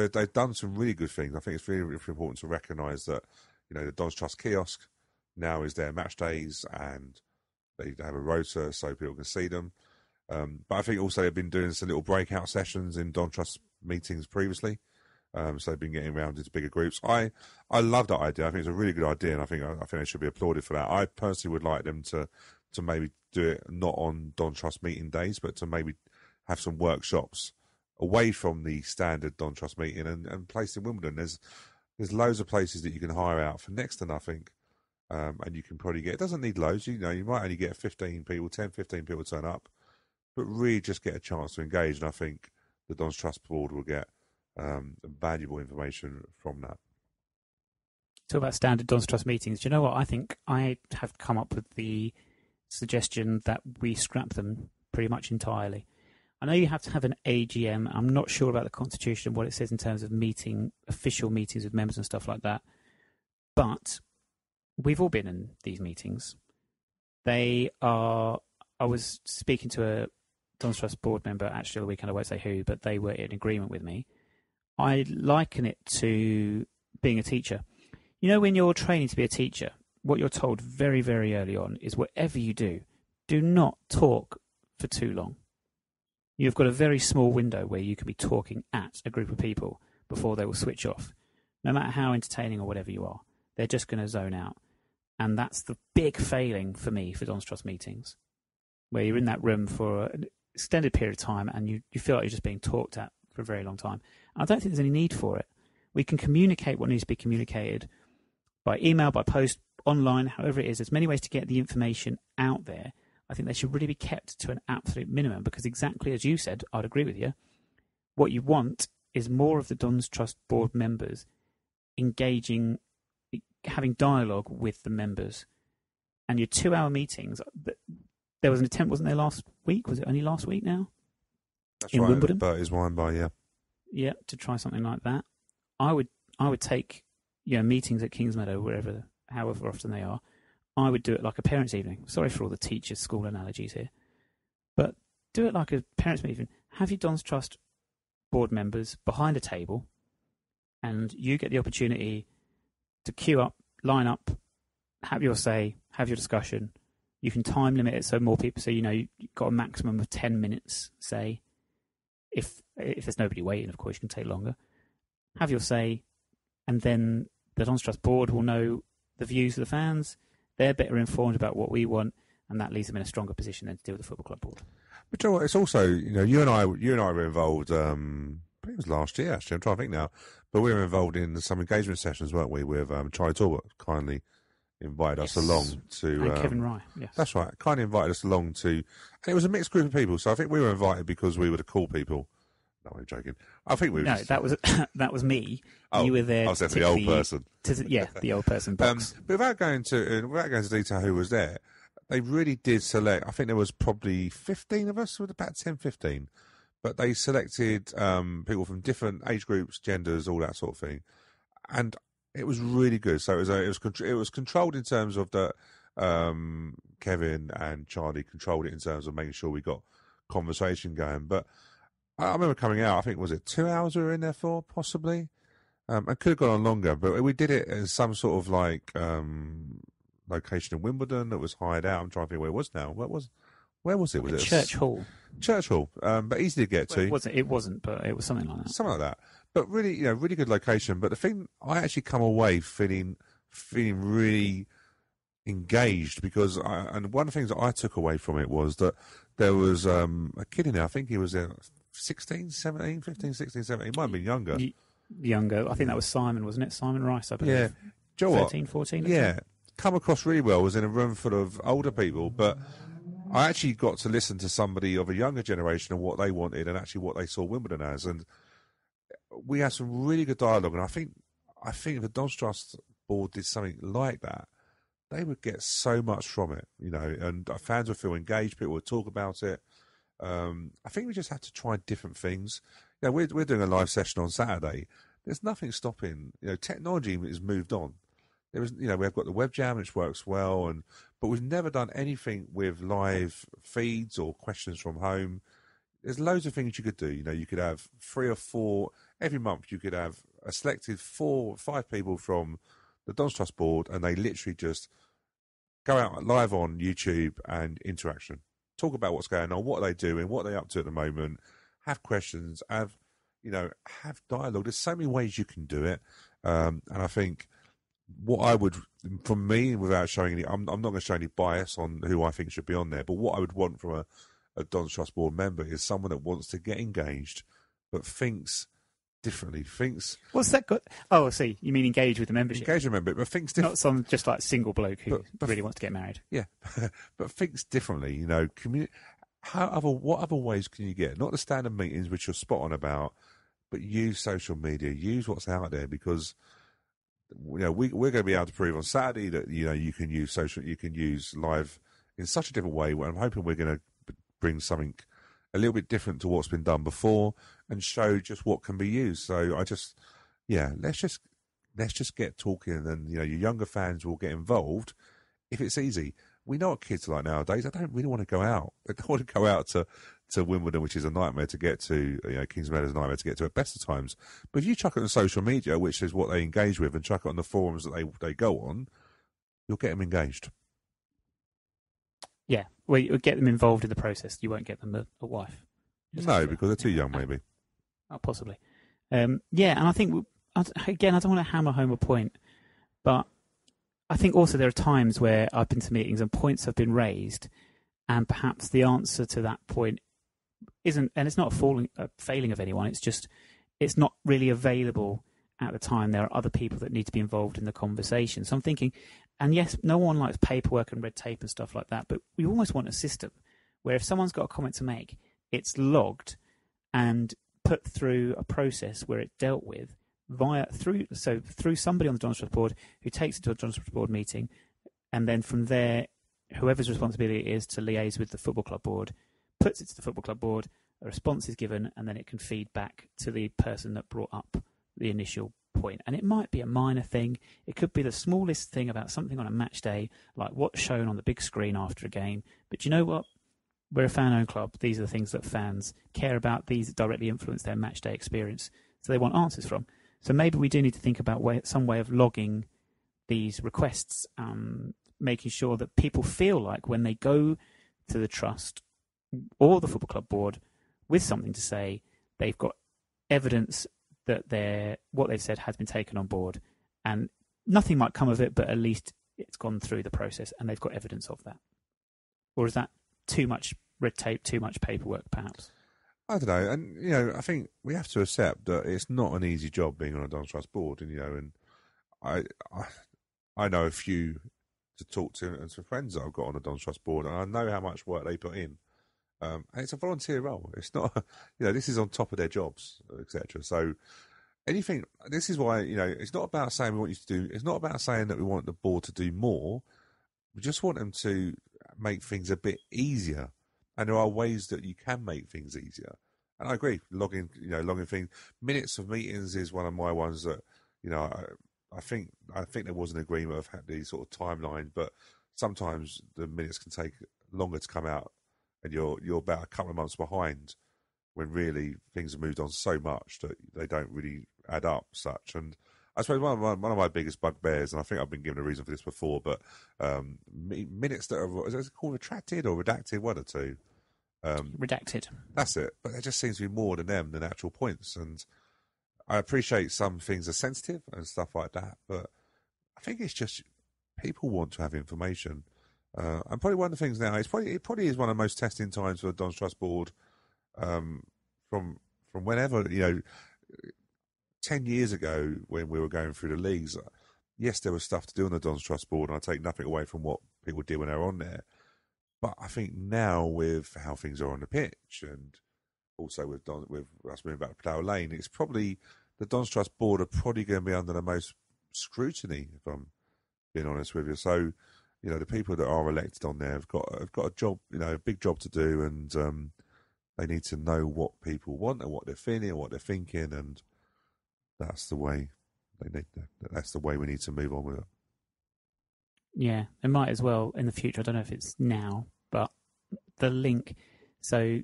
they've done some really good things. I think it's really, really important to recognise that, the Dons Trust kiosk now is their match days, and they have a rota so people can see them. But I think also they've been doing some little breakout sessions in Dons Trust meetings previously. So they've been getting around into bigger groups. I love that idea. I think it's a really good idea, and I think they should be applauded for that. I personally would like them to maybe do it not on Dons Trust meeting days, but to maybe have some workshops away from the standard Dons Trust meeting and placed in Wimbledon. There's loads of places that you can hire out for next to nothing, and you can probably get. It doesn't need loads. You might only get 15 people turn up, but really just get a chance to engage. And I think the Dons Trust board will get valuable information from that. Talk about standard Dons Trust meetings. Do you know what? I think I have come up with the suggestion that we scrap them pretty much entirely. I know you have to have an AGM. I'm not sure about the Constitution and what it says in terms of official meetings with members and stuff like that. But we've all been in these meetings. I was speaking to a Dons Trust board member actually the weekend. I won't say who, but they were in agreement with me. I liken it to being a teacher. When you're training to be a teacher, what you're told very, very early on is whatever you do not talk for too long. You've got a very small window where you can be talking at a group of people before they will switch off. No matter how entertaining or whatever you are, they're just going to zone out. And that's the big failing for me for Dons Trust meetings, where you're in that room for an extended period of time and you feel like you're just being talked at for a very long time. And I don't think there's any need for it. We can communicate what needs to be communicated by email, by post, online, however it is. There's many ways to get the information out there. I think they should really be kept to an absolute minimum because exactly as you said, I'd agree with you, what you want is more of the Dons Trust board members engaging, having dialogue with the members. And your 2-hour meetings, there was an attempt, wasn't there, last week? Was it only last week now? That's in right, Wimbledon? Bertie's Wine Bar, yeah. Yeah, to try something like that. I would take meetings at Kingsmeadow, however often they are. I would do it like a parents' evening. Sorry for all the teachers' school analogies here. But do it like a parents' evening. Have your Dons Trust board members behind a table and you get the opportunity to queue up, line up, have your say, have your discussion. You can time limit it so more people, so you've got a maximum of 10 minutes, say. If there's nobody waiting, of course, you can take longer. Have your say, and then the Dons Trust board will know the views of the fans. They're better informed about what we want, and that leaves them in a stronger position than to deal with the football club board. But you know what? It's also, you and I were involved. I think it was last year, actually. I'm trying to think now, but we were involved in some engagement sessions, weren't we? With Charlie Talbot kindly invited us along to. And Kevin Rye, yes, that's right. Kindly invited us along to, and it was a mixed group of people. So I think we were invited because we were the cool people, No, I'm joking. I think we were No, just... that was me. Oh, you were there. I was definitely the old person. The old person box. But without going into detail who was there, they really did select. I think there was probably 15 of us, with about 10, 15. But they selected people from different age groups, genders, all that sort of thing, and it was really good. So it was controlled in terms of the Kevin and Charlie controlled it in terms of making sure we got conversation going. But I remember coming out. I think was it 2 hours we were in there for, possibly. It could have gone on longer, but we did it as some sort of like location in Wimbledon that was hired out. I'm trying to think where it was now. Where was it? Was it Church Hall? Church Hall, but easy to get to. It wasn't, but it was something like that. Something like that. But really, really good location. But the thing, I actually come away feeling really engaged because, and one of the things that I took away from it was that there was a kid in there. I think he was 16, 17, 15, 16, 17. He might have been younger. Younger. I think that was Simon, wasn't it? Simon Rice, I believe. Yeah. Do you know 13, 14? Yeah. Come across really well. Was in a room full of older people, but I actually got to listen to somebody of a younger generation and what they wanted and actually what they saw Wimbledon as. And we had some really good dialogue. And I think if the Dons Trust board did something like that, they would get so much from it, and fans would feel engaged. People would talk about it. I think we just have to try different things. We're doing a live session on Saturday. There's nothing stopping. Technology has moved on. There is, we've got the web jam, which works well, but we've never done anything with live feeds or questions from home. There's loads of things you could do. You could have 3 or 4 every month. You could have a selected 4 or 5 people from the Dons Trust board, and they literally just go out live on YouTube and interaction. Talk about what's going on, what are they doing, what are they up to at the moment. Have questions, have dialogue. There's so many ways you can do it, and I think what I would, from me, without showing any, I'm not going to show any bias on who I think should be on there, but what I would want from a Dons Trust board member is someone that wants to get engaged, but thinks differently. What's that got? Oh, I see. You mean engage with the membership? Engage with the membership, but thinks differently. Not some just like single bloke who really wants to get married. Yeah, but thinks differently. What other ways can you get? Not the standard meetings, which you're spot on about, but use social media, use what's out there, because we're going to be able to prove on Saturday that you can use live in such a different way. I'm hoping we're going to bring something a little bit different to what's been done before and show just what can be used. So let's just get talking, and your younger fans will get involved if it's easy. We know what kids are like nowadays. They don't really want to go out. They don't want to go out to Wimbledon, which is a nightmare to get to. Kings Meadow is a nightmare to get to at best of times. But if you chuck it on social media, which is what they engage with, and chuck it on the forums that they go on, you'll get them engaged. Yeah, well, you'll get them involved in the process. You won't get them a wife. No, because they're too young, maybe. Oh, possibly. And I think, again, I don't want to hammer home a point, but I think also there are times where I've been to meetings and points have been raised, and perhaps the answer to that point isn't, and it's not a failing of anyone, it's just, it's not really available at the time. There are other people that need to be involved in the conversation. So I'm thinking, and yes, no one likes paperwork and red tape and stuff like that, but we almost want a system where if someone's got a comment to make, it's logged and put through a process where it's dealt with through somebody on the Dons Trust board who takes it to a Dons Trust board meeting, and then from there, whoever's responsibility it is to liaise with the football club board, puts it to the football club board, a response is given, and then it can feed back to the person that brought up the initial point. And it might be a minor thing. It could be the smallest thing about something on a match day, like what's shown on the big screen after a game. But you know what? We're a fan-owned club. These are the things that fans care about. These directly influence their match day experience. So they want answers from. So maybe we do need to think about some way of logging these requests, making sure that people feel like when they go to the trust or the football club board with something to say, they've got evidence that what they've said has been taken on board, and nothing might come of it, but at least it's gone through the process and they've got evidence of that. Or is that too much red tape, too much paperwork, perhaps? I don't know, and I think we have to accept that it's not an easy job being on a Dons Trust board, and I know a few to talk to and some friends that I've got on the Dons Trust board, and I know how much work they put in. and it's a volunteer role. It's not, this is on top of their jobs, etc. So anything. This is why it's not about saying we want you to do. It's not about saying that we want the board to do more. We just want them to make things a bit easier, and there are ways that you can make things easier. And I agree, logging things, minutes of meetings is one of my ones that I think there was an agreement of the sort of timeline, but sometimes the minutes can take longer to come out, and you're about a couple of months behind when really things have moved on so much that they don't really add up. Such, and I suppose one of my biggest bugbears, and I think I've been given a reason for this before, but minutes that are, is it called retracted or redacted? One or two. Redacted. That's it. But there just seems to be more than them than actual points. And I appreciate some things are sensitive and stuff like that, but I think it's just people want to have information. And probably one of the things now, it probably is one of the most testing times for the Don's Trust Board from whenever, 10 years ago when we were going through the leagues. Yes, there was stuff to do on the Don's Trust Board, and I take nothing away from what people did when they were on there. But I think now with how things are on the pitch, and also with us moving back to Plough Lane, it's probably the Don's Trust Board are probably going to be under the most scrutiny, if I'm being honest with you. So, the people that are elected on there have got a job, a big job to do, and they need to know what people want and what they're feeling and what they're thinking, and that's the way that's the way we need to move on with it. Yeah, it might as well in the future. I don't know if it's now, but the link. So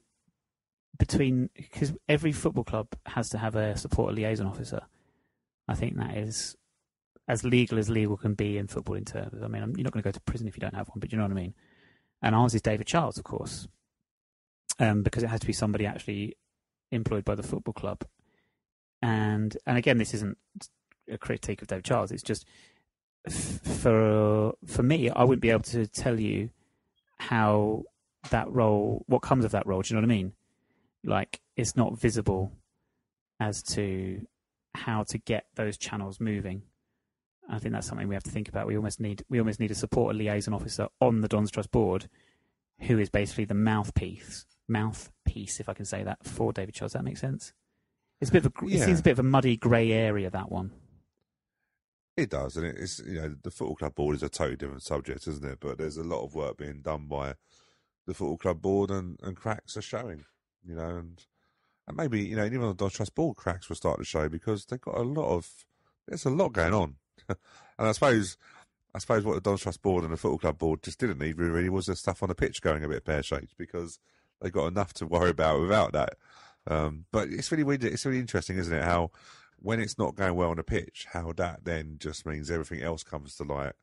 because every football club has to have a supporter liaison officer. I think that is as legal can be in football in terms. I mean, you're not going to go to prison if you don't have one, but you know what I mean. And ours is David Charles, of course, because it has to be somebody actually employed by the football club. And again, this isn't a critique of David Charles. It's just for me, I wouldn't be able to tell you how that role, what comes of that role. Do you know what I mean? Like, it's not visible as to how to get those channels moving. I think that's something we have to think about. We almost need a supporter liaison officer on the Don's Trust Board, who is basically the mouthpiece, if I can say that, for David Charles. Does that make sense? It's a bit of It seems a bit of a muddy grey area, that one. It does, and it's the football club board is a totally different subject, isn't it? But there's a lot of work being done by the football club board, and cracks are showing, and maybe even on the Don's Trust Board, cracks will start to show because they've got there's a lot going on, and I suppose what the Don's Trust Board and the football club board just didn't need really was the stuff on the pitch going a bit pear-shaped, because they got enough to worry about without that. But it's really weird. It's really interesting, isn't it? How when it's not going well on the pitch, how that then just means everything else comes to light.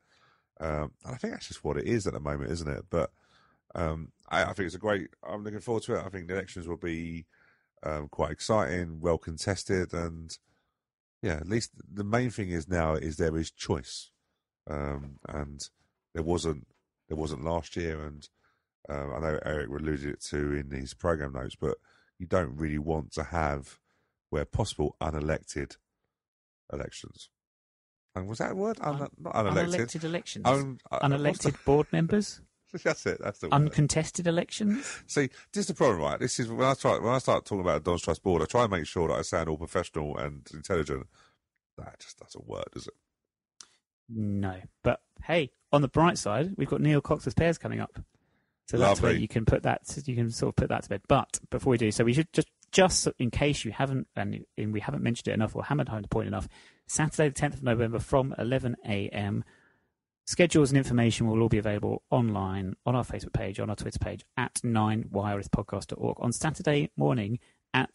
And I think that's just what it is at the moment, isn't it? But I think I'm looking forward to it. I think the elections will be quite exciting, well contested, and at least the main thing is now is there is choice, and there wasn't last year, and I know Eric alluded it to in his program notes, but you don't really want to have, where possible, unelected elections. And was that a word? Not unelected. Unelected elections. Unelected board members. That's it. That's the word. Uncontested elections. See, this is the problem, right? This is when I start talking about a Don's Trust Board, I try and make sure that I sound all professional and intelligent. That just doesn't work, does it? No, but hey, on the bright side, we've got Neil Cox's Pears coming up, so that's Lovely. where you can put that. You can sort of put that to bed. But before we do, so we should just in case you haven't, and we haven't mentioned it enough or hammered home the point enough, Saturday the 10th of November from 11 a.m. Schedules and information will all be available online on our Facebook page, on our Twitter page at 9wirelesspodcast.org. On Saturday morning on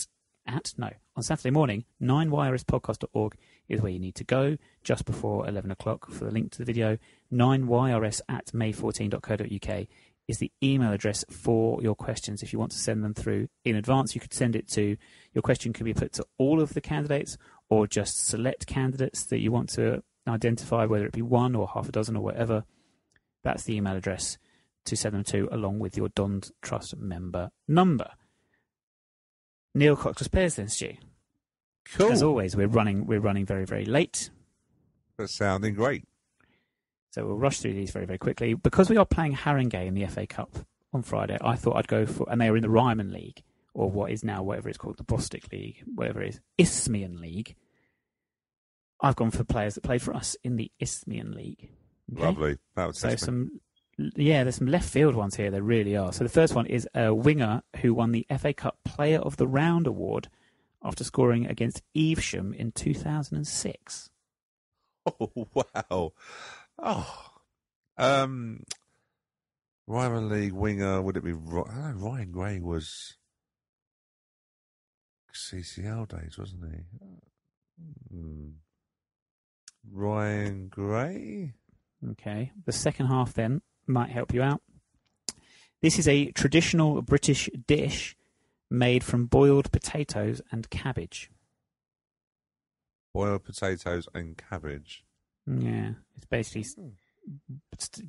Saturday morning, 9wirelesspodcast.org is where you need to go just before 11 o'clock for the link to the video. 9yrs@may14.co.uk is the email address for your questions. If you want to send them through in advance, you could send it to, your question can be put to all of the candidates or just select candidates that you want to identify, whether it be one or half a dozen or whatever. That's the email address to send them to, along with your Don's Trust member number. Neil Cox's Pears then, Stu. Cool. As always, we're running very, very late. That's sounding great. So we'll rush through these very, very quickly. Because we are playing Haringey in the FA Cup on Friday. I thought I'd go for, and they were in the Ryman League, or what is now, whatever it's called, the Bostic League, whatever it is, Isthmian League. I've gone for players that played for us in the Isthmian League. Okay? Lovely. That would So there's some left field ones here. There really are. So the first one is a winger who won the FA Cup Player of the Round award after scoring against Evesham in 2006. Oh, wow. Oh. Ryman League winger, would it be... I don't know, Ryan Gray was CCL days, wasn't he? Ryan Gray? Okay. The second half then might help you out. This is a traditional British dish made from boiled potatoes and cabbage. Boiled potatoes and cabbage. Yeah. It's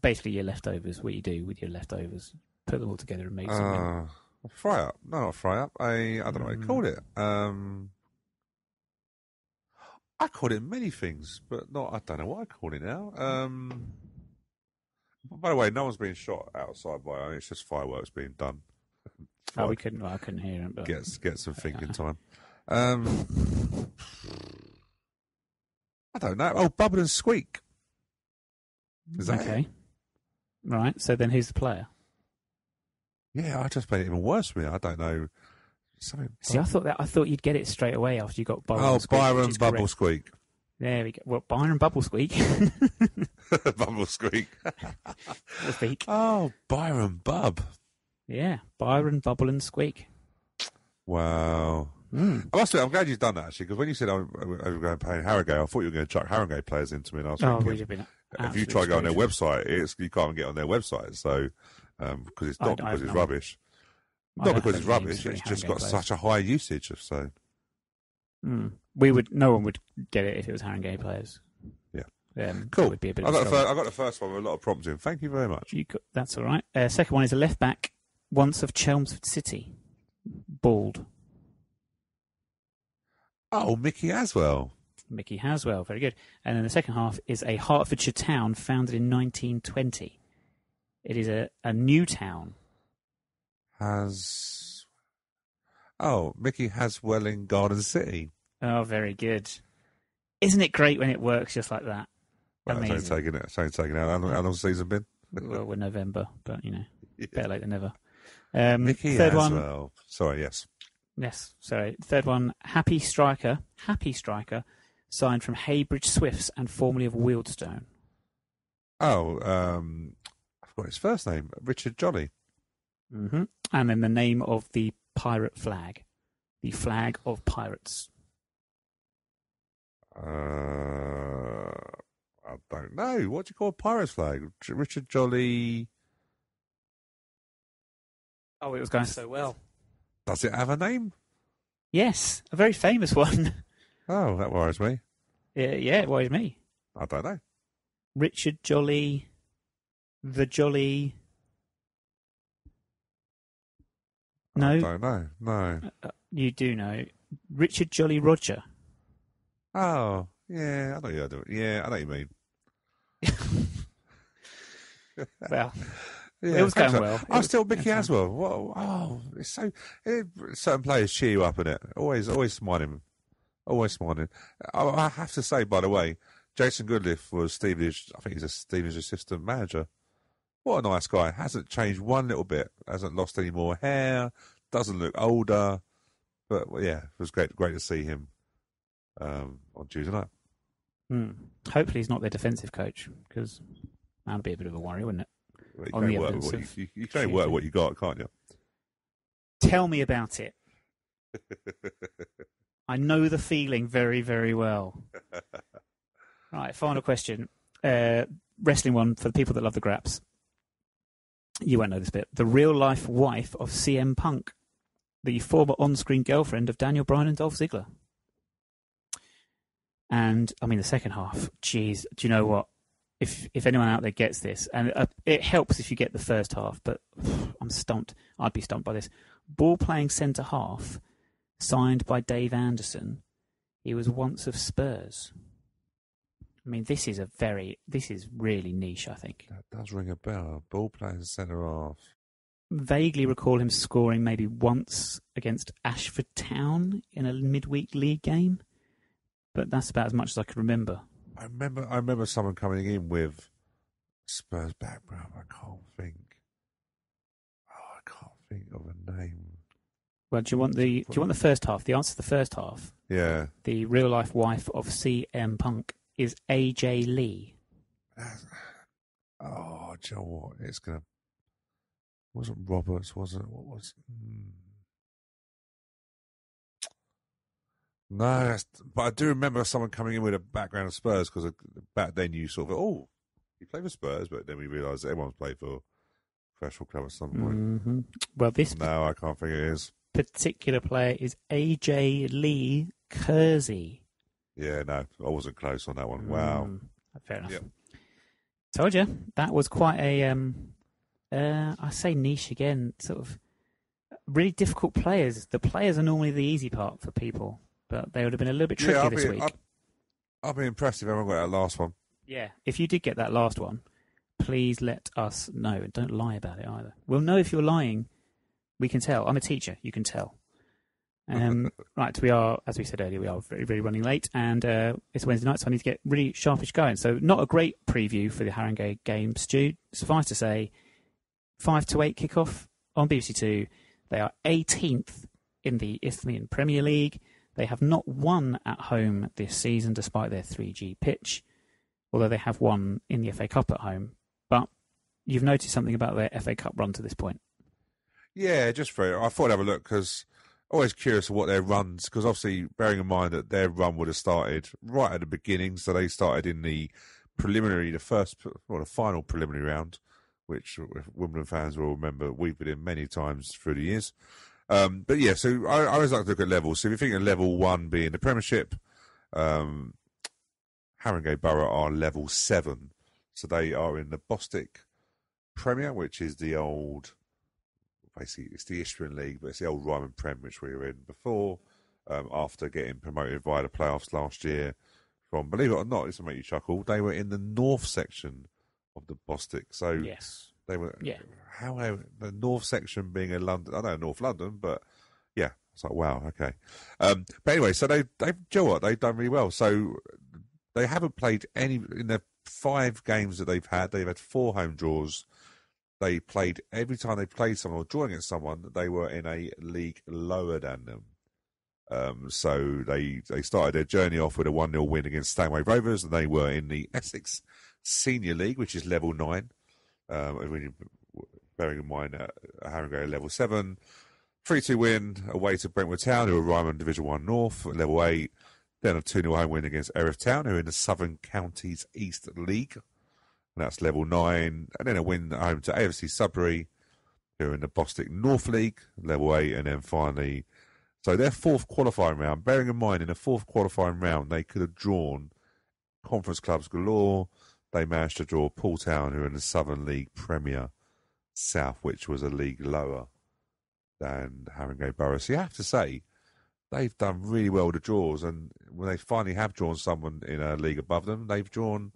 basically your leftovers, what you do with your leftovers. Put them all together and make something. Fry up. No, not fry up. I don't know what you called it. I called it many things, but I don't know what I call it now. By the way, no one's being shot outside it's just fireworks being done. I couldn't hear it. But... Get some thinking time. I don't know. Oh, Bubble and Squeak. Is that okay? It? Right. So then, who's the player? Yeah, I just made it even worse for me. I don't know. See, I thought you'd get it straight away after you got Byron. Squeak, Byron Bubble Squeak. There we go. Well, Byron Bubble Squeak. Bubble Squeak. Squeak. Oh, Byron Bub. Yeah, Byron Bubble and Squeak. Wow. I'm glad you've done that, actually, because when you said I was going to play Harrogate, I thought you were going to chuck Harrogate players into me, and I was thinking, if you try to go on their website, you can't even get on their website, so because it's not because it's rubbish. Not because it's rubbish, it's just got such a high usage of so. No one would get it if it was Harrogate players. Yeah. Cool. Would be a bit I got the first one with a lot of prompting. Thank you very much. That's all right. Second one is a left back, once of Chelmsford City, bald. Oh, Mickey Haswell. Mickey Haswell, very good. And then the second half is a Hertfordshire town founded in 1920. It is a new town. Mickey Haswell in Garden City. Oh, very good. Isn't it great when it works just like that? Well, amazing. It's only taken out. How long has the season been? Well, we're November, but, better late than never. Mickey third Haswell. One, sorry, yes. Yes, sorry. Third one, Happy Striker, signed from Haybridge Swifts and formerly of Wealdstone. Oh, I forgot his first name. Richard Jolly. Mm-hmm. And then the name of the pirate flag. The flag of pirates. I don't know. What do you call a pirate's flag? Richard Jolly. Oh, it was going so well. Does it have a name? Yes, a very famous one. Oh, that worries me. Yeah, it worries me. I don't know. Richard Jolly, the Jolly. No, I don't know. No, you do know Richard Jolly Roger. Oh, yeah, I know you do. Yeah, I know what you mean. Well, yeah, it was going well. I'm still Mickey Haswell. Oh, it's so. Certain players cheer you up in it. Always smiling. Always smiling. I have to say, by the way, Jason Goodliff was Stevenage. I think he's a Stevenage assistant manager. What a nice guy. Hasn't changed one little bit. Hasn't lost any more hair. Doesn't look older. But yeah, it was great to see him on Tuesday night. Hopefully he's not their defensive coach, because that would be a bit of a worry, wouldn't it? Well, you can only work what you got, can't you? Tell me about it. I know the feeling very, very well. Right, final question. Wrestling one for the people that love the graps. You won't know this bit. The real-life wife of CM Punk, the former on-screen girlfriend of Daniel Bryan and Dolph Ziggler. And, I mean, the second half, geez, do you know what? If anyone out there gets this, and it helps if you get the first half, but I'm stumped. I'd be stumped by this. Ball playing centre half, signed by Dave Anderson. He was once of Spurs. I mean, this is really niche, I think. That does ring a bell. Ball playing centre half. vaguely recall him scoring maybe once against Ashford Town in a midweek league game, but that's about as much as I can remember. I remember someone coming in with Spurs background. I can't think of a name. Well, do you want the first half? The answer to the first half. Yeah. The real life wife of CM Punk is AJ Lee. Oh, do you know what? It's gonna. Wasn't Roberts? Wasn't what was? No, but I do remember someone coming in with a background of Spurs because back then you sort of he played for Spurs, but then we realised everyone's played for a professional club at some point. Mm-hmm. Well, no, I can't think it is. Particular player is AJ Lee Kersey. Yeah, no, I wasn't close on that one. Wow. Fair enough. Yep. Told you that was quite a I say niche again, sort of really difficult players. The players are normally the easy part for people, but they would have been a little bit tricky this week. I'll be impressed if everyone got that last one. Yeah, if you did get that last one, please let us know. And don't lie about it either. We'll know if you're lying. We can tell. I'm a teacher. You can tell. Right, we are, as we said earlier, we are very, very running late, and it's Wednesday night, so I need to get really sharpish going. So not a great preview for the Haringey game, Stu. Suffice to say, 5 to 8 kickoff on BBC Two. They are 18th in the Isthmian Premier League. They have not won at home this season, despite their 3G pitch, although they have won in the FA Cup at home. But you've noticed something about their FA Cup run to this point. Yeah, I thought I'd have a look because always curious of what their runs, because obviously bearing in mind that their run would have started right at the beginning, so they started in the final preliminary round, which Wimbledon fans will remember we've been in many times through the years. But yeah, so I always like to look at levels. So if you think of level 1 being the Premiership, Haringey Borough are level 7. So they are in the Bostik Premier, which is the old, basically it's the Isthmian League, but it's the old Ryman Prem, which we were in before, after getting promoted via the playoffs last year from, believe it or not, this will make you chuckle, they were in the north section of the Bostik. So yes. They were, yeah. How the north section being in London, I know North London, but yeah, it's like, wow, okay. But anyway, so do you know what? They've done really well. So they haven't played any, in the 5 games that they've had 4 home draws. They played, every time they played someone or drawing against someone, they were in a league lower than them. So they started their journey off with a 1-0 win against Stanway Rovers, and they were in the Essex Senior League, which is level 9. Bearing in mind Haringey level 7. 3-2 win away to Brentwood Town, who are Ryman Division 1 North at level 8. Then a 2-0 home win against Evertons, who are in the Southern Counties East League, and that's level 9. And then a win at home to AFC Sudbury, who are in the Bostik North League, level 8. And then finally, so their 4th qualifying round, bearing in mind in the 4th qualifying round, they could have drawn conference clubs galore. They managed to draw Poole Town, who are in the Southern League Premier South, which was a league lower than Haringey Borough. So you have to say, they've done really well with the draws, and when they finally have drawn someone in a league above them, they've drawn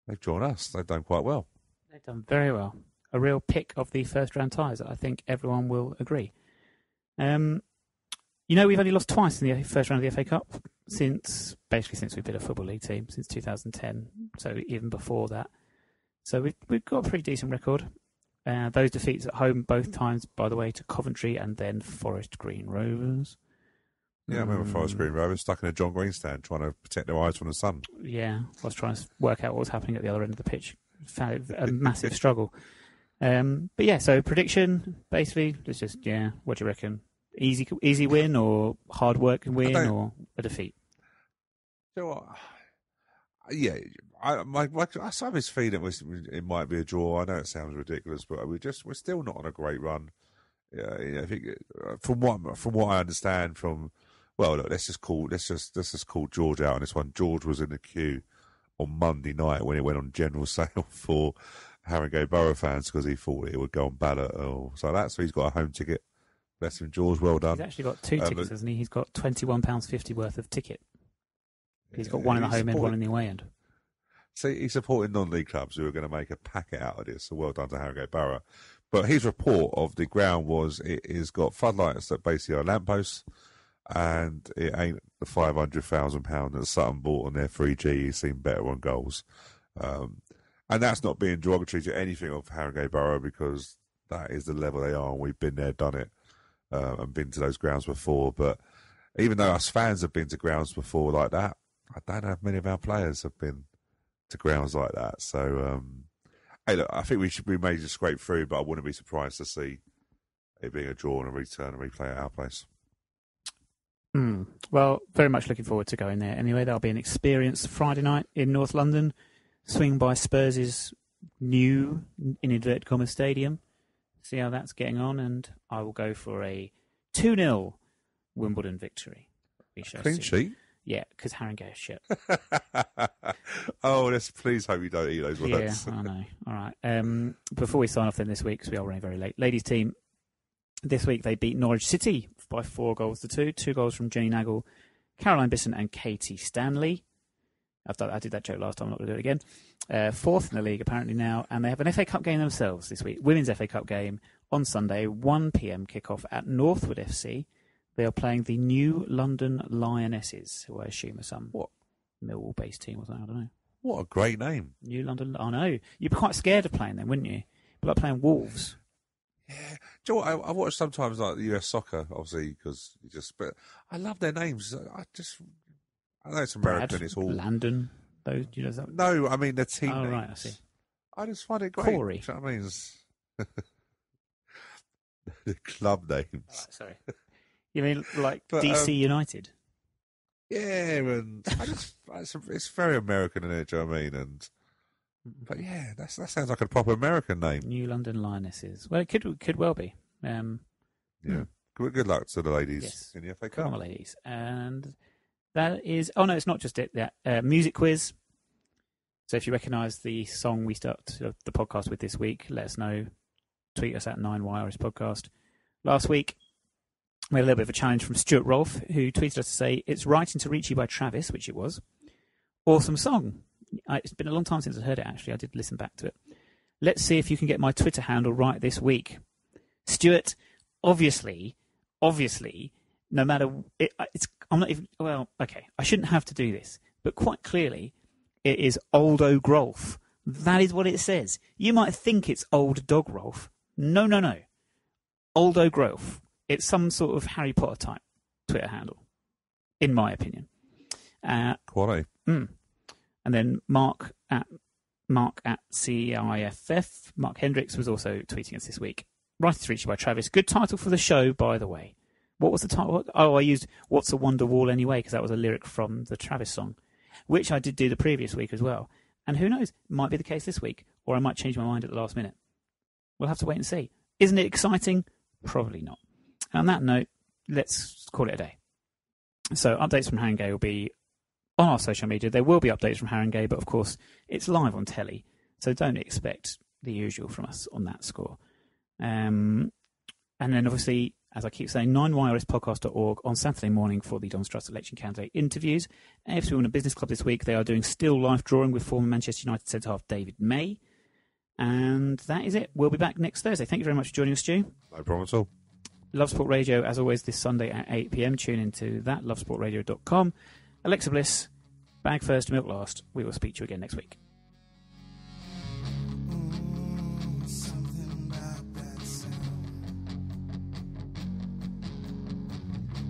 us. They've done quite well. They've done very well. A real pick of the first round ties. I think everyone will agree. We've only lost twice in the first round of the FA Cup since we've been a Football League team, since 2010. So even before that. So we've got a pretty decent record. Those defeats at home both times, by the way, to Coventry and then Forest Green Rovers. Yeah, I remember Forest Green Rovers stuck in a John Green stand trying to protect their eyes from the sun. Yeah, I was trying to work out what was happening at the other end of the pitch. Found it a massive struggle. But yeah, so prediction, basically, let's just, what do you reckon? Easy win or hard work win or a defeat? You know what? Yeah, I saw this feeling it might be a draw. I know it sounds ridiculous, but we're still not on a great run. Yeah, I think from what I understand look, let's just call George out on this one. George was in the queue on Monday night when it went on general sale for Haringey Borough fans because he thought it would go on ballot. So he's got a home ticket. Bless him, George. Well done. He's actually got 2 tickets, hasn't he? He's got £21.50 worth of ticket. He's got one in the home end, one in the away end. See, he's supporting non-league clubs who are going to make a packet out of this. So well done to Haringey Borough. But his report of the ground was it has got floodlights that basically are lampposts, and it ain't the £500,000 that Sutton bought on their 3G. He seemed better on goals. And that's not being derogatory to anything of Haringey Borough, because that is the level they are, and we've been there, done it, and been to those grounds before. But even though us fans have been to grounds before like that, I don't know if many of our players have been to grounds like that. So, hey, look, I think we may just scrape through, but I wouldn't be surprised to see it being a draw and a return and replay at our place. Well, very much looking forward to going there. Anyway, there'll be an experience Friday night in North London, swing by Spurs' new, in inverted commas, stadium. See how that's getting on, and I will go for a 2-0 Wimbledon victory. Clean sheet? Yeah, because Haringey is shit. Oh, let's please hope you don't eat those words. Yeah, I know. All right. Before we sign off then this week, because we are running very late, ladies team, this week they beat Norwich City by 4-2. 2 goals from Jenny Nagel, Caroline Bisson and Katie Stanley. I did that joke last time, I'm not going to do it again. Fourth in the league apparently now, and they have an FA Cup game themselves this week. Women's FA Cup game on Sunday, 1 p.m. kickoff at Northwood FC. They are playing the New London Lionesses, who I assume are some Millwall-based team or something, I don't know. What a great name. New London, I know. You'd be quite scared of playing them, wouldn't you? But like playing Wolves. Yeah. Do you know what? I watch sometimes like the US soccer, obviously, because but I love their names. I know it's American, Brad, it's all... Landon, those, you know that? No, I mean the team names. Right, I see. I just find it great. Corey. Do you know what I mean? The club names. Right, sorry. You mean like DC United? Yeah, and it's very American in it, do you know what I mean? But yeah, that sounds like a proper American name. New London Lionesses. Well, it could well be. Yeah. Good luck to the ladies in the FA Cup. Come on, ladies. And that is... Oh, no, it's not just it. Music quiz. So if you recognise the song we start the podcast with this week, let us know. Tweet us at 9YRS Podcast. Last week, we had a little bit of a challenge from Stuart Rolfe, who tweeted us to say, "It's Writing to Reach You by Travis," which it was. Awesome song. It's been a long time since I heard it, actually. I did listen back to it. Let's see if you can get my Twitter handle right this week. Stuart, obviously, no matter... I'm not even... Well, okay, I shouldn't have to do this, but quite clearly, it is Old O'Grolf. That is what it says. You might think it's Old Dog Rolf. No. Old O'Grolf. It's some sort of Harry Potter type Twitter handle, in my opinion. Quality. And then Mark at CIFF. Mark Hendricks was also tweeting us this week. Writing to Reach You by Travis. Good title for the show, by the way. What was the title? Oh, I used "What's a Wonder Wall Anyway" because that was a lyric from the Travis song, which I did do the previous week as well. And who knows, it might be the case this week, or I might change my mind at the last minute. We'll have to wait and see. Isn't it exciting? Probably not. And on that note, let's call it a day. So updates from Haringey will be on our social media. There will be updates from Haringey, but of course it's live on telly, so don't expect the usual from us on that score. And then obviously, as I keep saying, 9yrspodcast.org on Saturday morning for the Don Strutt's election candidate interviews. AFC Women Business Club this week, they are doing still life drawing with former Manchester United centre-half David May. And that is it. We'll be back next Thursday. Thank you very much for joining us, Stu. No problem at all. Love Sport Radio, as always, this Sunday at 8 p.m. Tune into that, lovesportradio.com. Alexa Bliss, bag first, milk last. We will speak to you again next week.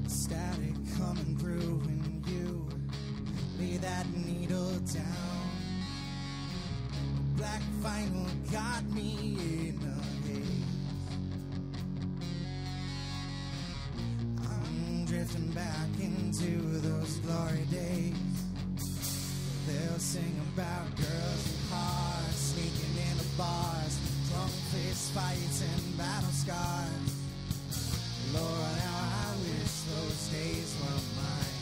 Static coming through when you lay that needle down. Black vinyl got me in a haze. I'm drifting back into those glory days. They'll sing about girls and cars, sneaking into bars, drunk fist fights and battle scars. Lord, how I wish those days were mine.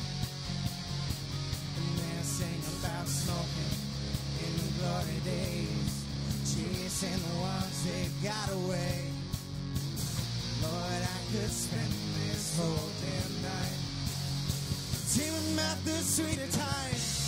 And they'll sing about smoking in the glory days, chasing the ones that got away. Lord, I could spend this whole damn night dreaming about the sweeter times.